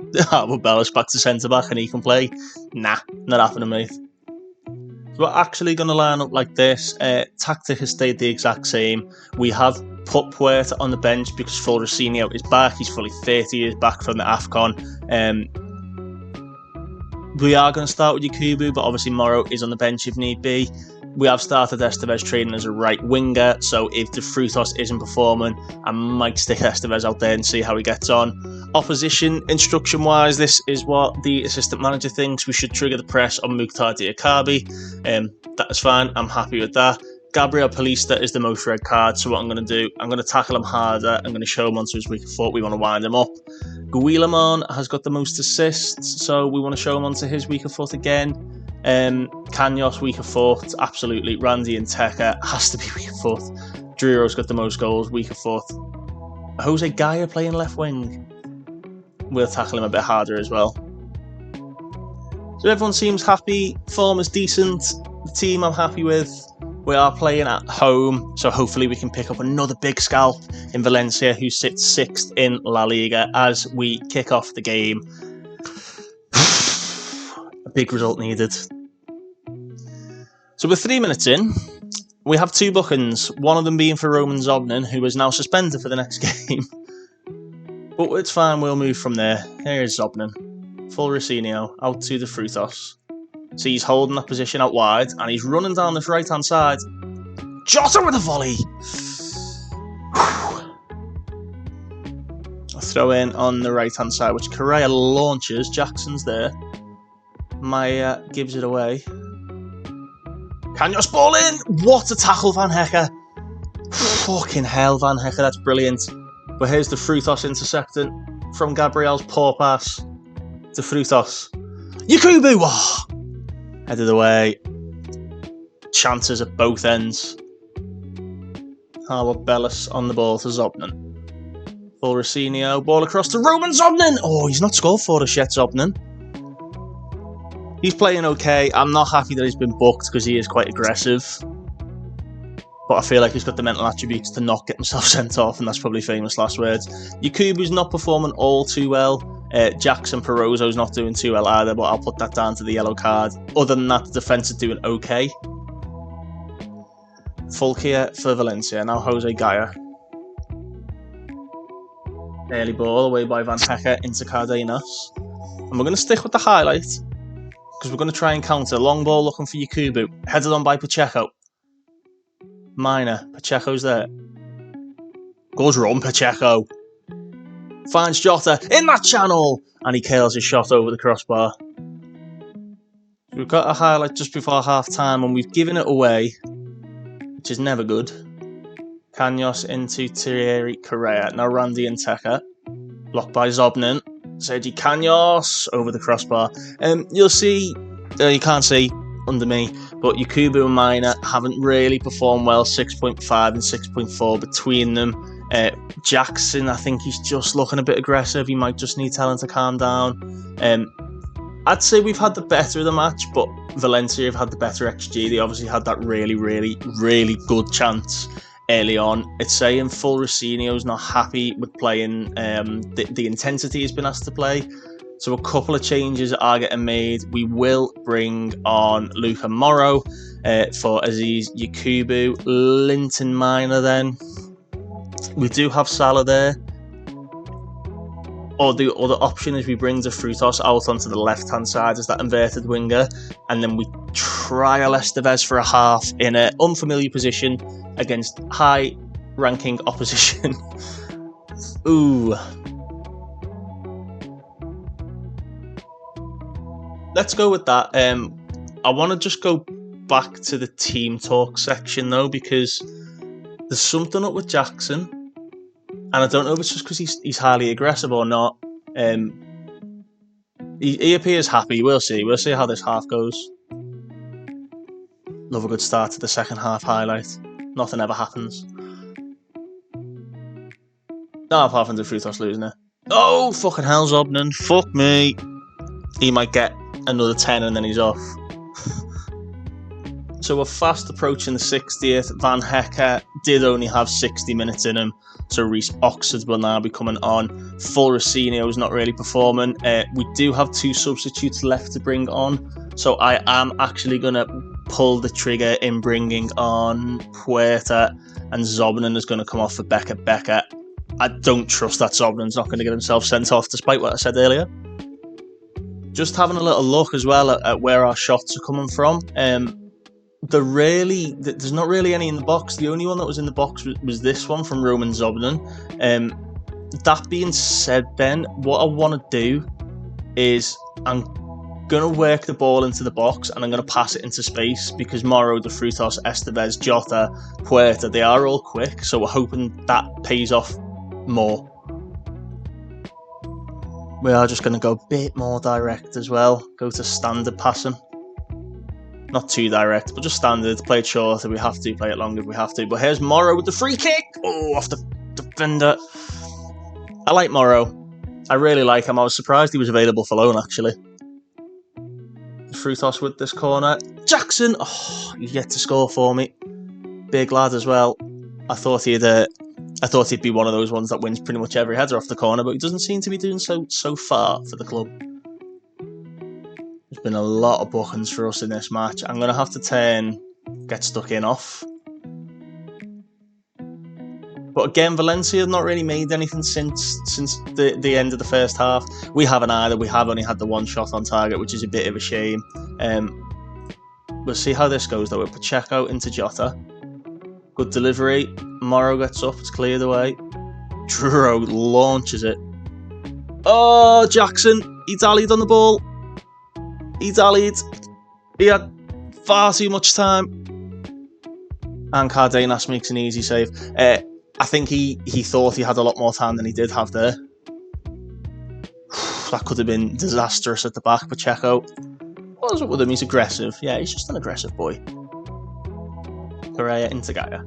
Bellis back to centre-back and he can play. Nah, not happening, mate. So we're actually going to line up like this. Tactic has stayed the exact same. We have put Puerta on the bench because Fulracinho is back. He's fully fit. He is back from the AFCON. We are going to start with Yakubu, but obviously Morrow is on the bench if need be. We have started Estevez training as a right winger, so if the Frutos isn't performing, I might stick Estevez out there and see how he gets on. Opposition, instruction-wise, this is what the assistant manager thinks. We should trigger the press on Mukhtar Diakabi. That is fine. I'm happy with that. Gabriel Palista is the most red card, so what I'm going to do, I'm going to tackle him harder. I'm going to show him onto his weaker foot. We want to wind him up. Guillamon has got the most assists, so we want to show him onto his weaker foot again. Kanyos, weaker foot, absolutely. Randy and Tekka has to be weaker foot. Druro's got the most goals, weaker foot. Jose Gaia playing left wing. We'll tackle him a bit harder as well. So everyone seems happy. Form is decent. The team I'm happy with. We are playing at home, so hopefully we can pick up another big scalp in Valencia, who sits 6th in La Liga, as we kick off the game. A big result needed. So we're 3 minutes in. We have 2 bookings, one of them being for Roman Zobnin, who is now suspended for the next game. But it's fine, we'll move from there. Here's Zobnin. Fulracinho, out to the Frutos. So he's holding that position out wide, and he's running down this right-hand side. Jota with a volley! A throw in on the right-hand side, which Correa launches. Jackson's there. Maya gives it away. Kanyos ball in! What a tackle, Van Hecker! Fucking hell, Van Hecker, that's brilliant. But here's the Frutos intercepting from Gabriel's poor pass to Frutos. Yakubu! Oh, headed away. Chances at both ends. How about Bellis on the ball to Zobnin? For Rocinio, ball across to Roman Zobnin! Oh, he's not scored for us yet, Zobnin. He's playing okay. I'm not happy that he's been booked because he is quite aggressive. But I feel like he's got the mental attributes to not get himself sent off, and that's probably famous last words. Yakubu's not performing all too well. Jackson Perozzo's not doing too well either, but I'll put that down to the yellow card. Other than that, the defence is doing okay. Fulkia for Valencia. Now Jose Gaya. Early ball away by Van Hecker into Cardenas. And we're going to stick with the highlight because we're going to try and counter. Long ball looking for Yakubu. Headed on by Pacheco. Minor. Pacheco's there. Goes run, Pacheco. Finds Jota in that channel. And he kills his shot over the crossbar. We've got a highlight just before half time and we've given it away, which is never good. Canos into Thierry Correa. Now Randy and Teka. Blocked by Zobnin. Sergi Canos over the crossbar. You'll see, you can't see under me, but Yakubu and Minor haven't really performed well. 6.5 and 6.4 between them. Jackson, I think he's just looking a bit aggressive. He might just need telling to calm down. I'd say we've had the better of the match, but Valencia have had the better XG. They obviously had that really, really, really good chance early on. It's saying full Rocinio's not happy with playing the intensity he's been asked to play. So a couple of changes are getting made. We will bring on Luka Morrow for Aziz Yakubu. Linton Minor then. We do have Salah there. Or the other option is we bring the Frutos out onto the left-hand side as that inverted winger. And then we trial Estevez for a half in an unfamiliar position against high-ranking opposition. Ooh. Let's go with that. I want to just go back to the team talk section though, because there's something up with Jackson, and I don't know if it's just because he's highly aggressive or not. He appears happy. We'll see. We'll see how this half goes. Love a good start to the second half highlight. Nothing ever happens. No, apart from the Frutos losing it. Oh, fucking hell, Zobnin. Fuck me. He might get another 10 and then he's off. So we're fast approaching the 60th. Van Hecker did only have 60 minutes in him, so Reece Oxford will now be coming on. Full Rocinio is not really performing. We do have 2 substitutes left to bring on, so I am actually going to pull the trigger in bringing on Puerta, and Zobnin is going to come off for Becker. I don't trust that Zobnin's not going to get himself sent off, despite what I said earlier. Just having a little look as well at where our shots are coming from. There's not really any in the box. The only one that was in the box was this one from Roman Zobnin. That being said then, what I want to do is I'm going to work the ball into the box and I'm going to pass it into space because Morrow, De Frutos, Estevez, Jota, Puerta, they are all quick. So we're hoping that pays off more. We are just going to go a bit more direct as well. Go to standard passing. Not too direct, but just standard. Play it shorter, we have to. Play it longer if we have to. But here's Morrow with the free kick. Oh, off the defender. I like Morrow. I really like him. I was surprised he was available for loan, actually. Frutos with this corner. Jackson. Oh, he's yet to score for me. Big lad as well. I thought he'd be one of those ones that wins pretty much every header off the corner, but he doesn't seem to be doing so far for the club. There's been a lot of bookings for us in this match. I'm going to have to turn get stuck in off. But again, Valencia have not really made anything since the end of the first half. We haven't either. We have only had the one shot on target, which is a bit of a shame. We'll see how this goes though. With Pacheco into Jota. Good delivery. Morrow gets up. It's cleared away. Dro launches it. Oh, Jackson. He dallied on the ball. He dallied. He had far too much time. And Cardenas makes an easy save. I think he thought he had a lot more time than he did have there. That could have been disastrous at the back, but Pacheco. What is it with him? He's aggressive. Yeah, he's just an aggressive boy. Correa into Gaia.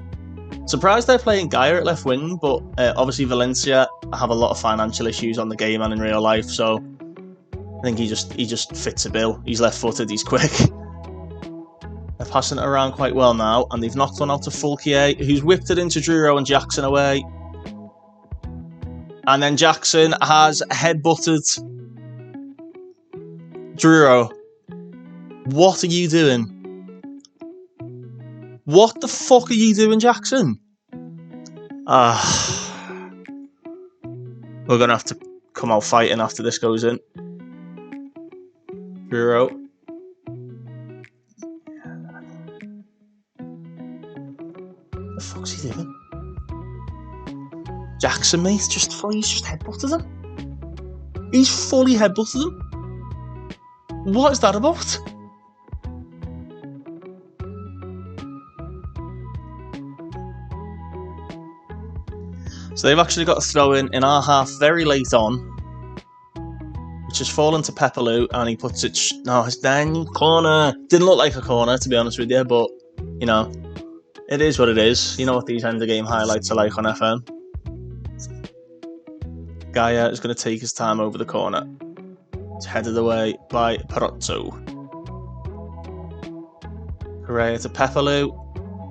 Surprised they're playing Gaia at left wing, but obviously Valencia have a lot of financial issues on the game and in real life, so I think he just fits a bill. He's left-footed, he's quick. They're passing it around quite well now, and they've knocked one out to Fulquier, who's whipped it into Druro and Jackson away. And then Jackson has headbutted Druro. What are you doing? What the fuck are you doing, Jackson? We're going to have to come out fighting after this goes in. Druro. What the fuck's he doing? Jackson, mate, he's just headbutted him. He's fully headbutted him. What is that about? So they've actually got a throw in our half very late on, which has fallen to Pepelu, and he puts it. No, it's down corner. Didn't look like a corner, to be honest with you, but you know, it is what it is. You know what these end of game highlights are like on FM. Gaia is going to take his time over the corner. It's headed away by Perozzo. Correa to Pepelu.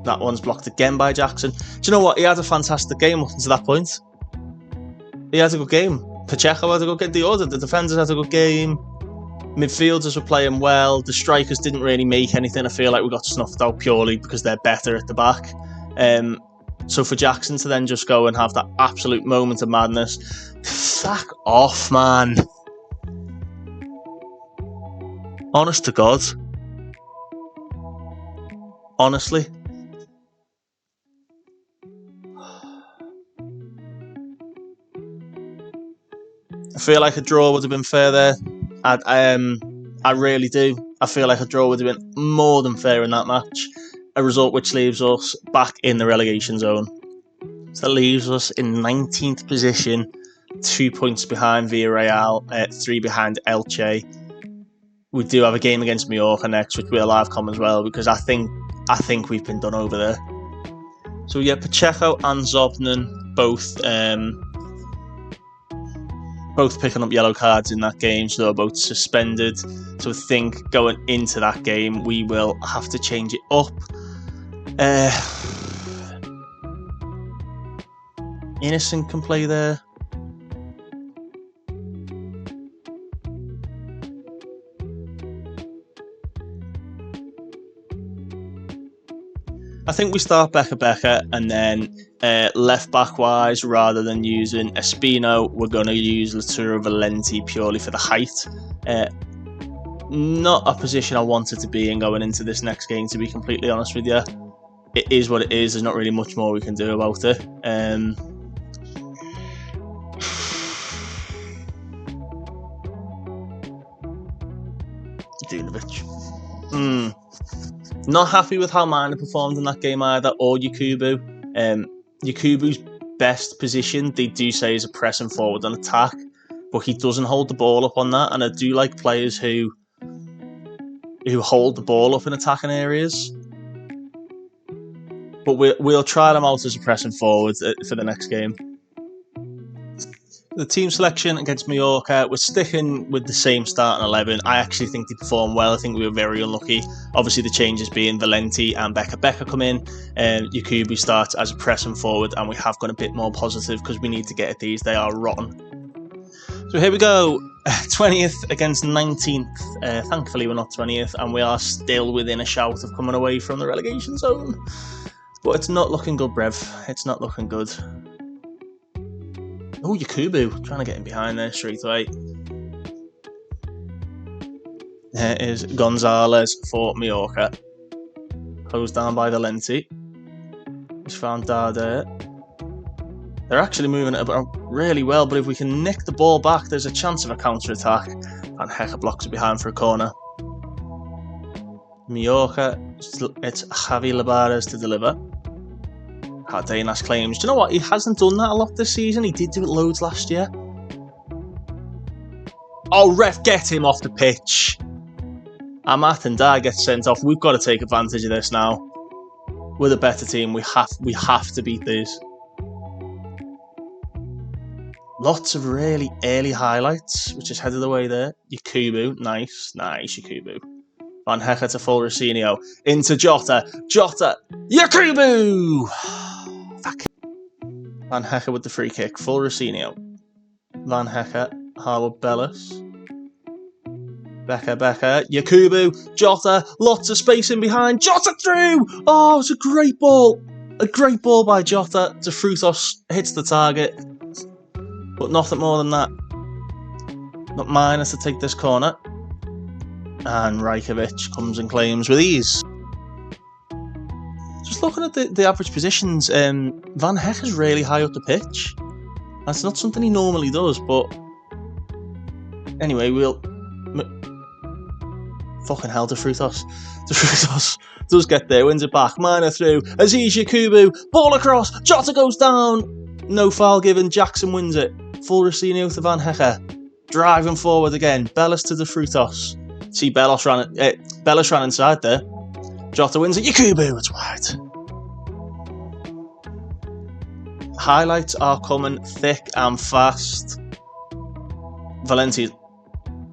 That one's blocked again by Jackson. Do you know what? He had a fantastic game up until that point. He had a good game. Pacheco had a good game. The defenders had a good game. Midfielders were playing well. The strikers didn't really make anything. I feel like we got snuffed out purely because they're better at the back. So for Jackson to then just go and have that absolute moment of madness, sack off, man. Honest to God. Honestly. I feel like a draw would have been fair there. I really do. I feel like a draw would have been more than fair in that match. A result which leaves us back in the relegation zone. So that leaves us in 19th position, 2 points behind Villarreal, 3 behind Elche. We do have a game against Mallorca next, which we'll live com as well, because I think we've been done over there. So we get Pacheco and Zobnan both picking up yellow cards in that game, so they're both suspended. So I think going into that game, we will have to change it up. Innocent can play there. I think we start Becker, and then left back wise, rather than using Espino, we're going to use Laturo Valenti purely for the height. Not a position I wanted to be in going into this next game, to be completely honest with you. It is what it is. There's not really much more we can do about it. Dunovic. Not happy with how Mina performed in that game either, or Yakubu. Yakubu's best position, they do say, is a pressing forward and attack, but he doesn't hold the ball up on that, and I do like players who hold the ball up in attacking areas. But we'll try them out as a pressing forward for the next game. The team selection against Mallorca, we're sticking with the same starting 11. I actually think they performed well. I think we were very unlucky. Obviously, the changes being Valenti and Becker come in. Yakubu starts as a pressing forward, and we have gone a bit more positive because we need to get at these. They are rotten. So here we go. 20th against 19th. Thankfully, we're not 20th, and we are still within a shout of coming away from the relegation zone. But it's not looking good, Brev. It's not looking good. Oh, Yakubu, trying to get him behind there straight away. There is Gonzalez for Mallorca. Closed down by Valenti. He's found Dade. They're actually moving it about really well, but if we can nick the ball back, there's a chance of a counter-attack. And Hecker blocks it behind for a corner. Mallorca, it's Javi Labares to deliver. Cardenas claims. Do you know what? He hasn't done that a lot this season. He did do it loads last year. Oh, ref, get him off the pitch. Amat and Dar get sent off. We've got to take advantage of this now. We're the better team. We have to beat these. Lots of really early highlights, which is headed away there. Yakubu, nice, Yakubu. Van Hecker to full Rocinio. Into Jota. Yakubu! Van Hecker with the free kick. Full Rocinio. Van Hecker. Harwood Bellis. Becker. Yakubu. Jota. Lots of space in behind. Jota through! Oh, it's a great ball. A great ball by Jota to Frutos. Hits the target. But nothing more than that. Not minus to take this corner. And Rajkovic comes and claims with ease. Just looking at the average positions, Van Heck is really high up the pitch. That's not something he normally does, but anyway, we'll... Fucking hell, De Frutos. De Frutos does get there, wins it back. Minor through. Aziz Yakubu, ball across. Jota goes down. No foul given. Jackson wins it. Full Rocinio to Van Hecker. Driving forward again. Bellis to De Frutos. See, Bellis ran inside there. Jota wins it. Yakubu, it's wide. Highlights are coming thick and fast. Valenti.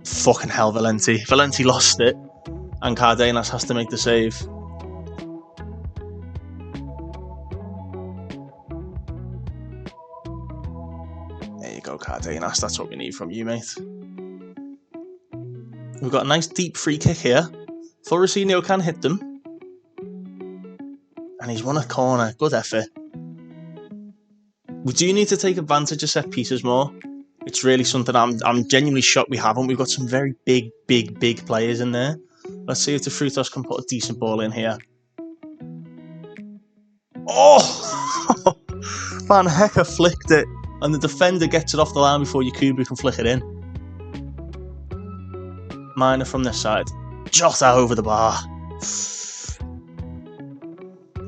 Fucking hell, Valenti. Valenti lost it. And Cardenas has to make the save. There you go, Cardenas. That's what we need from you, mate. We've got a nice deep free kick here. Florentino can hit them. And he's won a corner. Good effort. We do need to take advantage of set pieces more. It's really something I'm genuinely shocked we haven't. We've got some very big players in there. Let's see if the Frutos can put a decent ball in here. Oh! Van Hecker flicked it. And the defender gets it off the line before Yakubu can flick it in. Minor from this side. Jota over the bar.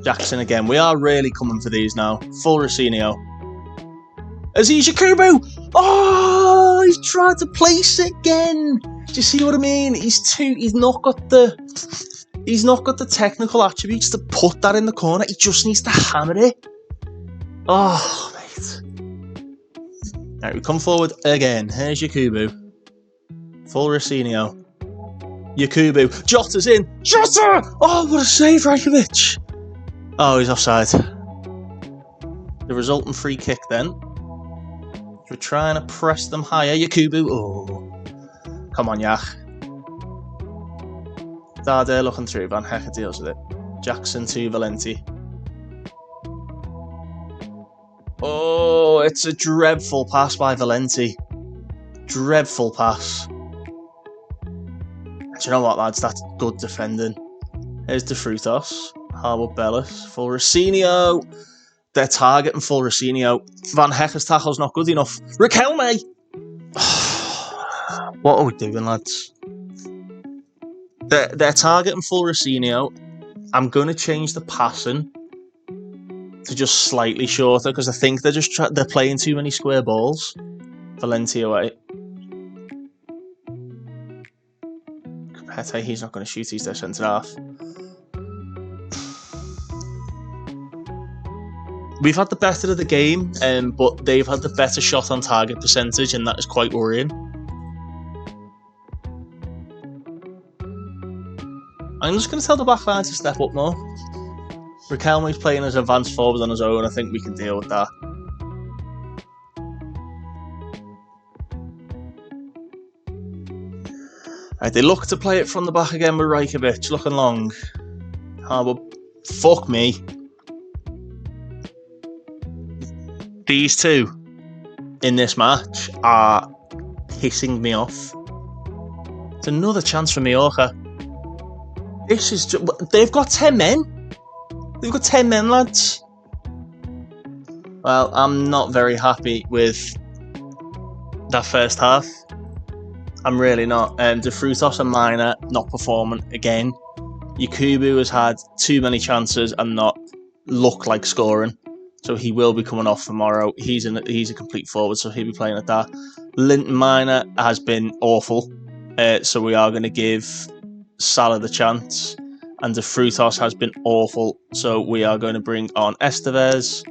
Jackson again. We are really coming for these now. Full Rocinio. Aziz Yakubu! Oh, he's tried to place it again. Do you see what I mean? He's not got the technical attributes to put that in the corner. He just needs to hammer it. Oh, mate. Alright, we come forward again. Here's Yakubu. Full Rocinio. Yakubu. Jota's in. Jota! Oh, what a save, Rajkovic. Oh, he's offside. The resultant free kick then. We're trying to press them higher. Yakubu. Oh. Come on, Yak. Dade looking through. Van Hecker deals with it. Jackson to Valenti. Oh, it's a dreadful pass by Valenti. Dreadful pass. Do you know what, lads? That's good defending. Here's De Frutos. Harwood Bellis. Full Rocinio. They're targeting full Rocinio. Van Hecker's tackle's not good enough. Riquelme! What are we doing, lads? They're targeting full Rocinio. I'm going to change the passing to just slightly shorter because I think they're playing too many square balls. Valenti away. Capete, he's not going to shoot. He's their centre half. We've had the better of the game, but they've had the better shot on target percentage, and that is quite worrying. I'm just going to tell the back line to step up more. Riquelme's playing as advanced forward on his own. I think we can deal with that. Right, they look to play it from the back again with Rajkovic, looking long. Harwood, fuck me. These two in this match are pissing me off. It's another chance for Mallorca. This is just, they've got 10 men. They've got 10 men, lads. Well, I'm not very happy with that first half. I'm really not. De Frutos and Minor not performing again. Yakubu has had too many chances and not look like scoring. so he will be coming off tomorrow. He's a complete forward, so he'll be playing at that. Linton Minor has been awful, so we are going to give Salah the chance. And De Frutos has been awful, so we are going to bring on Estevez.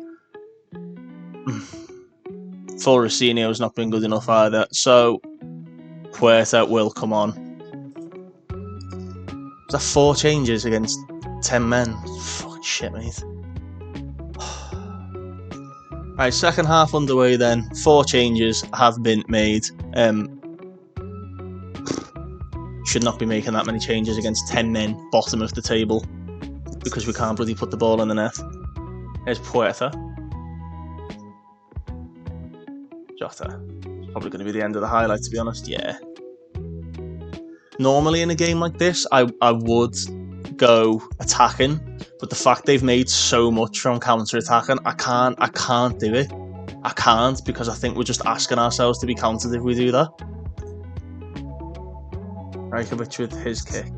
Full Rocinio has not been good enough either, so Puerta will come on. Was that 4 changes against 10 men? Fucking shit, mate. Right, second half underway then. 4 changes have been made. Should not be making that many changes against 10 men, bottom of the table, because we can't bloody put the ball in the net. There's Puerta. Jota. It's probably going to be the end of the highlight, to be honest. Yeah. Normally in a game like this, I would go attacking, but the fact they've made so much from counter-attacking, I can't do it. I can't, because I think we're just asking ourselves to be countered if we do that. Rajkovic with his kick.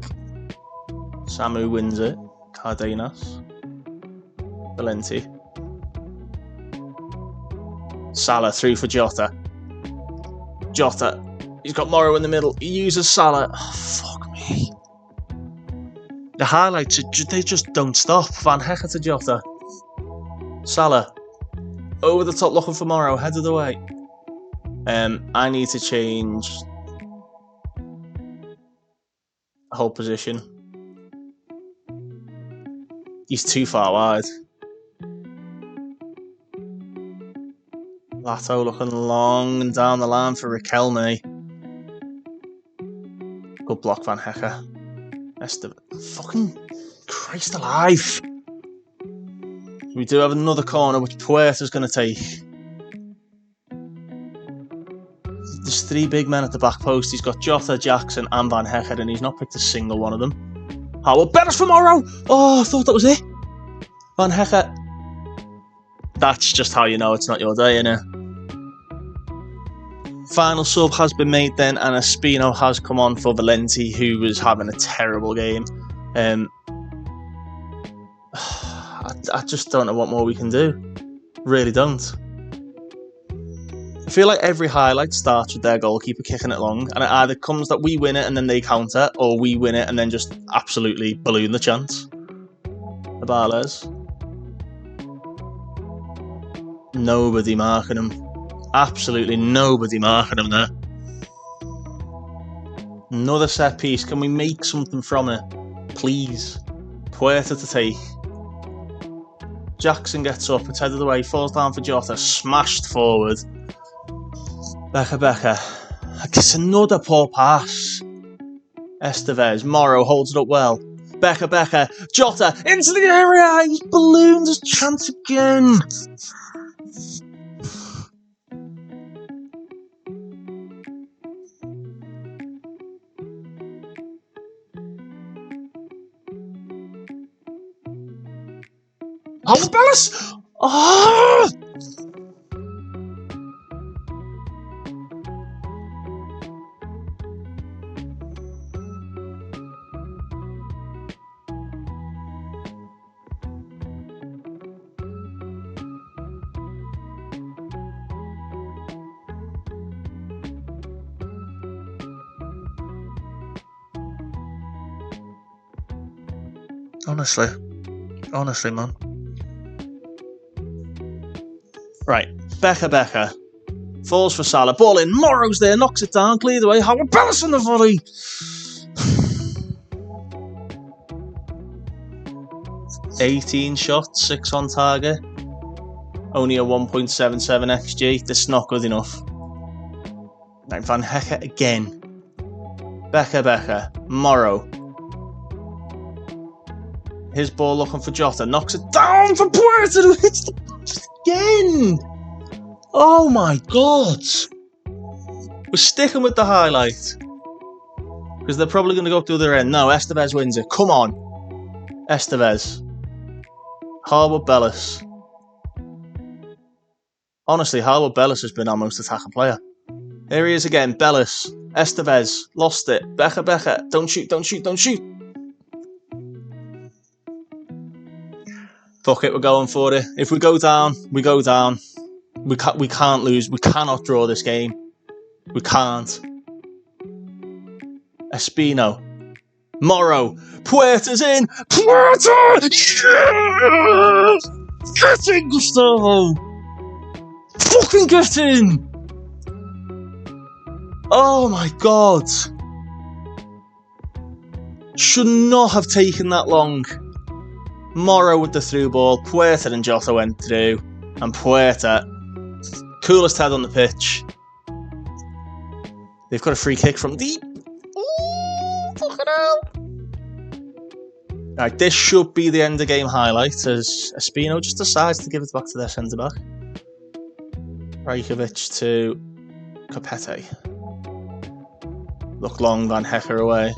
Samu wins it. Cardenas. Valenti. Salah through for Jota. Jota. He's got Morrow in the middle. He uses Salah. Oh, fuck me. The highlights, they just don't stop. Van Hecker to Jota. Salah. Over the top looking for Morrow. Headed away. I need to change the whole position. He's too far wide. Lato looking long and down the line for Riquelme. Good block, Van Hecker. Fucking Christ alive. We do have another corner which Puerta's going to take. There's 3 big men at the back post. He's got Jota, Jackson and Van Hecker, and he's not picked a single one of them. Howard Bellis for Morrow! Oh, I thought that was it. Van Hecker. That's just how you know it's not your day, innit? Final sub has been made then, and Espino has come on for Valenti, who was having a terrible game. I just don't know what more we can do. Really don't. I feel like every highlight starts with their goalkeeper kicking it long, and it either comes that we win it and then they counter, or we win it and then just absolutely balloon the chance. Abales. Nobody marking him. Absolutely nobody marking him there. Another set piece. Can we make something from it? Please. Puerta to take. Jackson gets up, it's headed away, falls down for Jota, smashed forward. Becker. It's another poor pass. Estevez. Morrow holds it up well. Becker. Jota into the area. He's ballooned his chance again. Oh, Bellis! Oh! Honestly, man. Right, Becker. Falls for Salah. Ball in. Morrow's there. Knocks it down. Cleared away. Howard Bellis on the volley. 18 shots. 6 on target. Only a 1.77 XG. That's not good enough. Right, Van Hecker again. Becker. Morrow. His ball looking for Jota. Knocks it down for Puerta, who hits the post again. Oh my God. We're sticking with the highlight. Because they're probably going to go up to the other end. No, Estevez wins it. Come on. Estevez. Howard Bellis. Honestly, Howard Bellis has been our most attacking player. Here he is again. Bellis. Estevez. Lost it. Becker. Don't shoot. Fuck it, we're going for it. If we go down, we go down. We can't lose. We cannot draw this game. We can't. Espino. Morrow. Puerta's in. Puerta! Yes! Get in, Gustavo! Fucking get in! Oh my god. Should not have taken that long. Morrow with the through ball. Puerta and Jota went through. And Puerta, coolest head on the pitch. They've got a free kick from deep. Ooh, fucking hell. Right, this should be the end of game highlight as Espino just decides to give it back to their centre back. Rajkovic to Capete. Look long, Van Hecker away.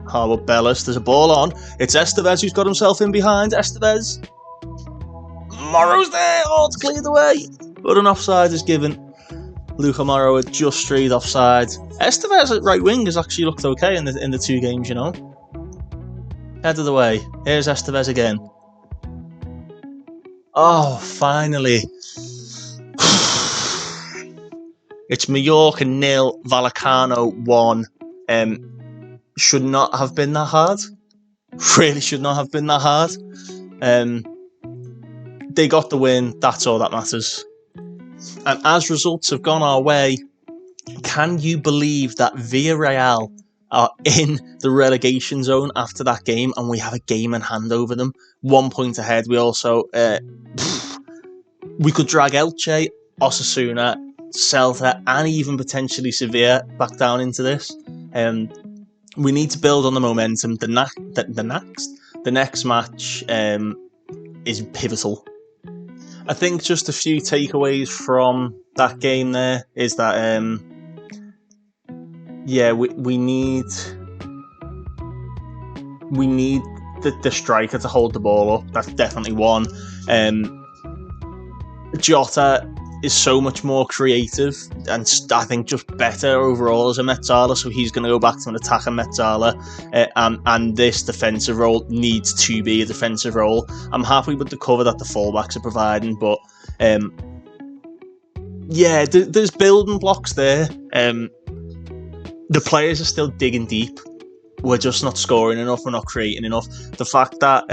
Harwood Bellis, there's a ball on. It's Estevez who's got himself in behind. Estevez. Morrow's there. Oh, it's cleared away. But an offside is given. Luka Morrow had just strayed offside. Estevez at right wing has actually looked okay in the two games, you know. Head of the way. Here's Estevez again. Oh, finally. It's Mallorca 0, Vallecano 1. Should not have been that hard. Really should not have been that hard. They got the win. That's all that matters. And as results have gone our way, can you believe that Villarreal are in the relegation zone after that game and we have a game in hand over them? 1 point ahead. We also... we could drag Elche, Osasuna, Celta and even potentially Sevilla back down into this. We need to build on the momentum. The next match is pivotal. I think just a few takeaways from that game there is that we need the striker to hold the ball up. That's definitely one. Jota is so much more creative and I think just better overall as a Metzala, so he's going to go back to an attacker Metzala, and this defensive role needs to be a defensive role. I'm happy with the cover that the fullbacks are providing, but there's building blocks there. The players are still digging deep. We're just not scoring enough, we're not creating enough. The fact that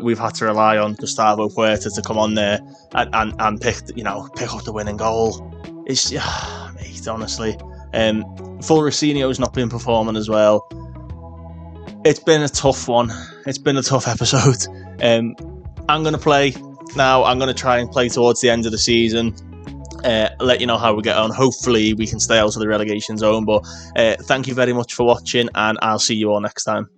we've had to rely on Gustavo Puerta to come on there and pick up the winning goal. It's mate, honestly. Full Rocinio's not been performing as well. It's been a tough one. It's been a tough episode. I'm gonna play now. I'm gonna try and play towards the end of the season. Let you know how we get on. Hopefully we can stay out of the relegation zone, but thank you very much for watching and I'll see you all next time.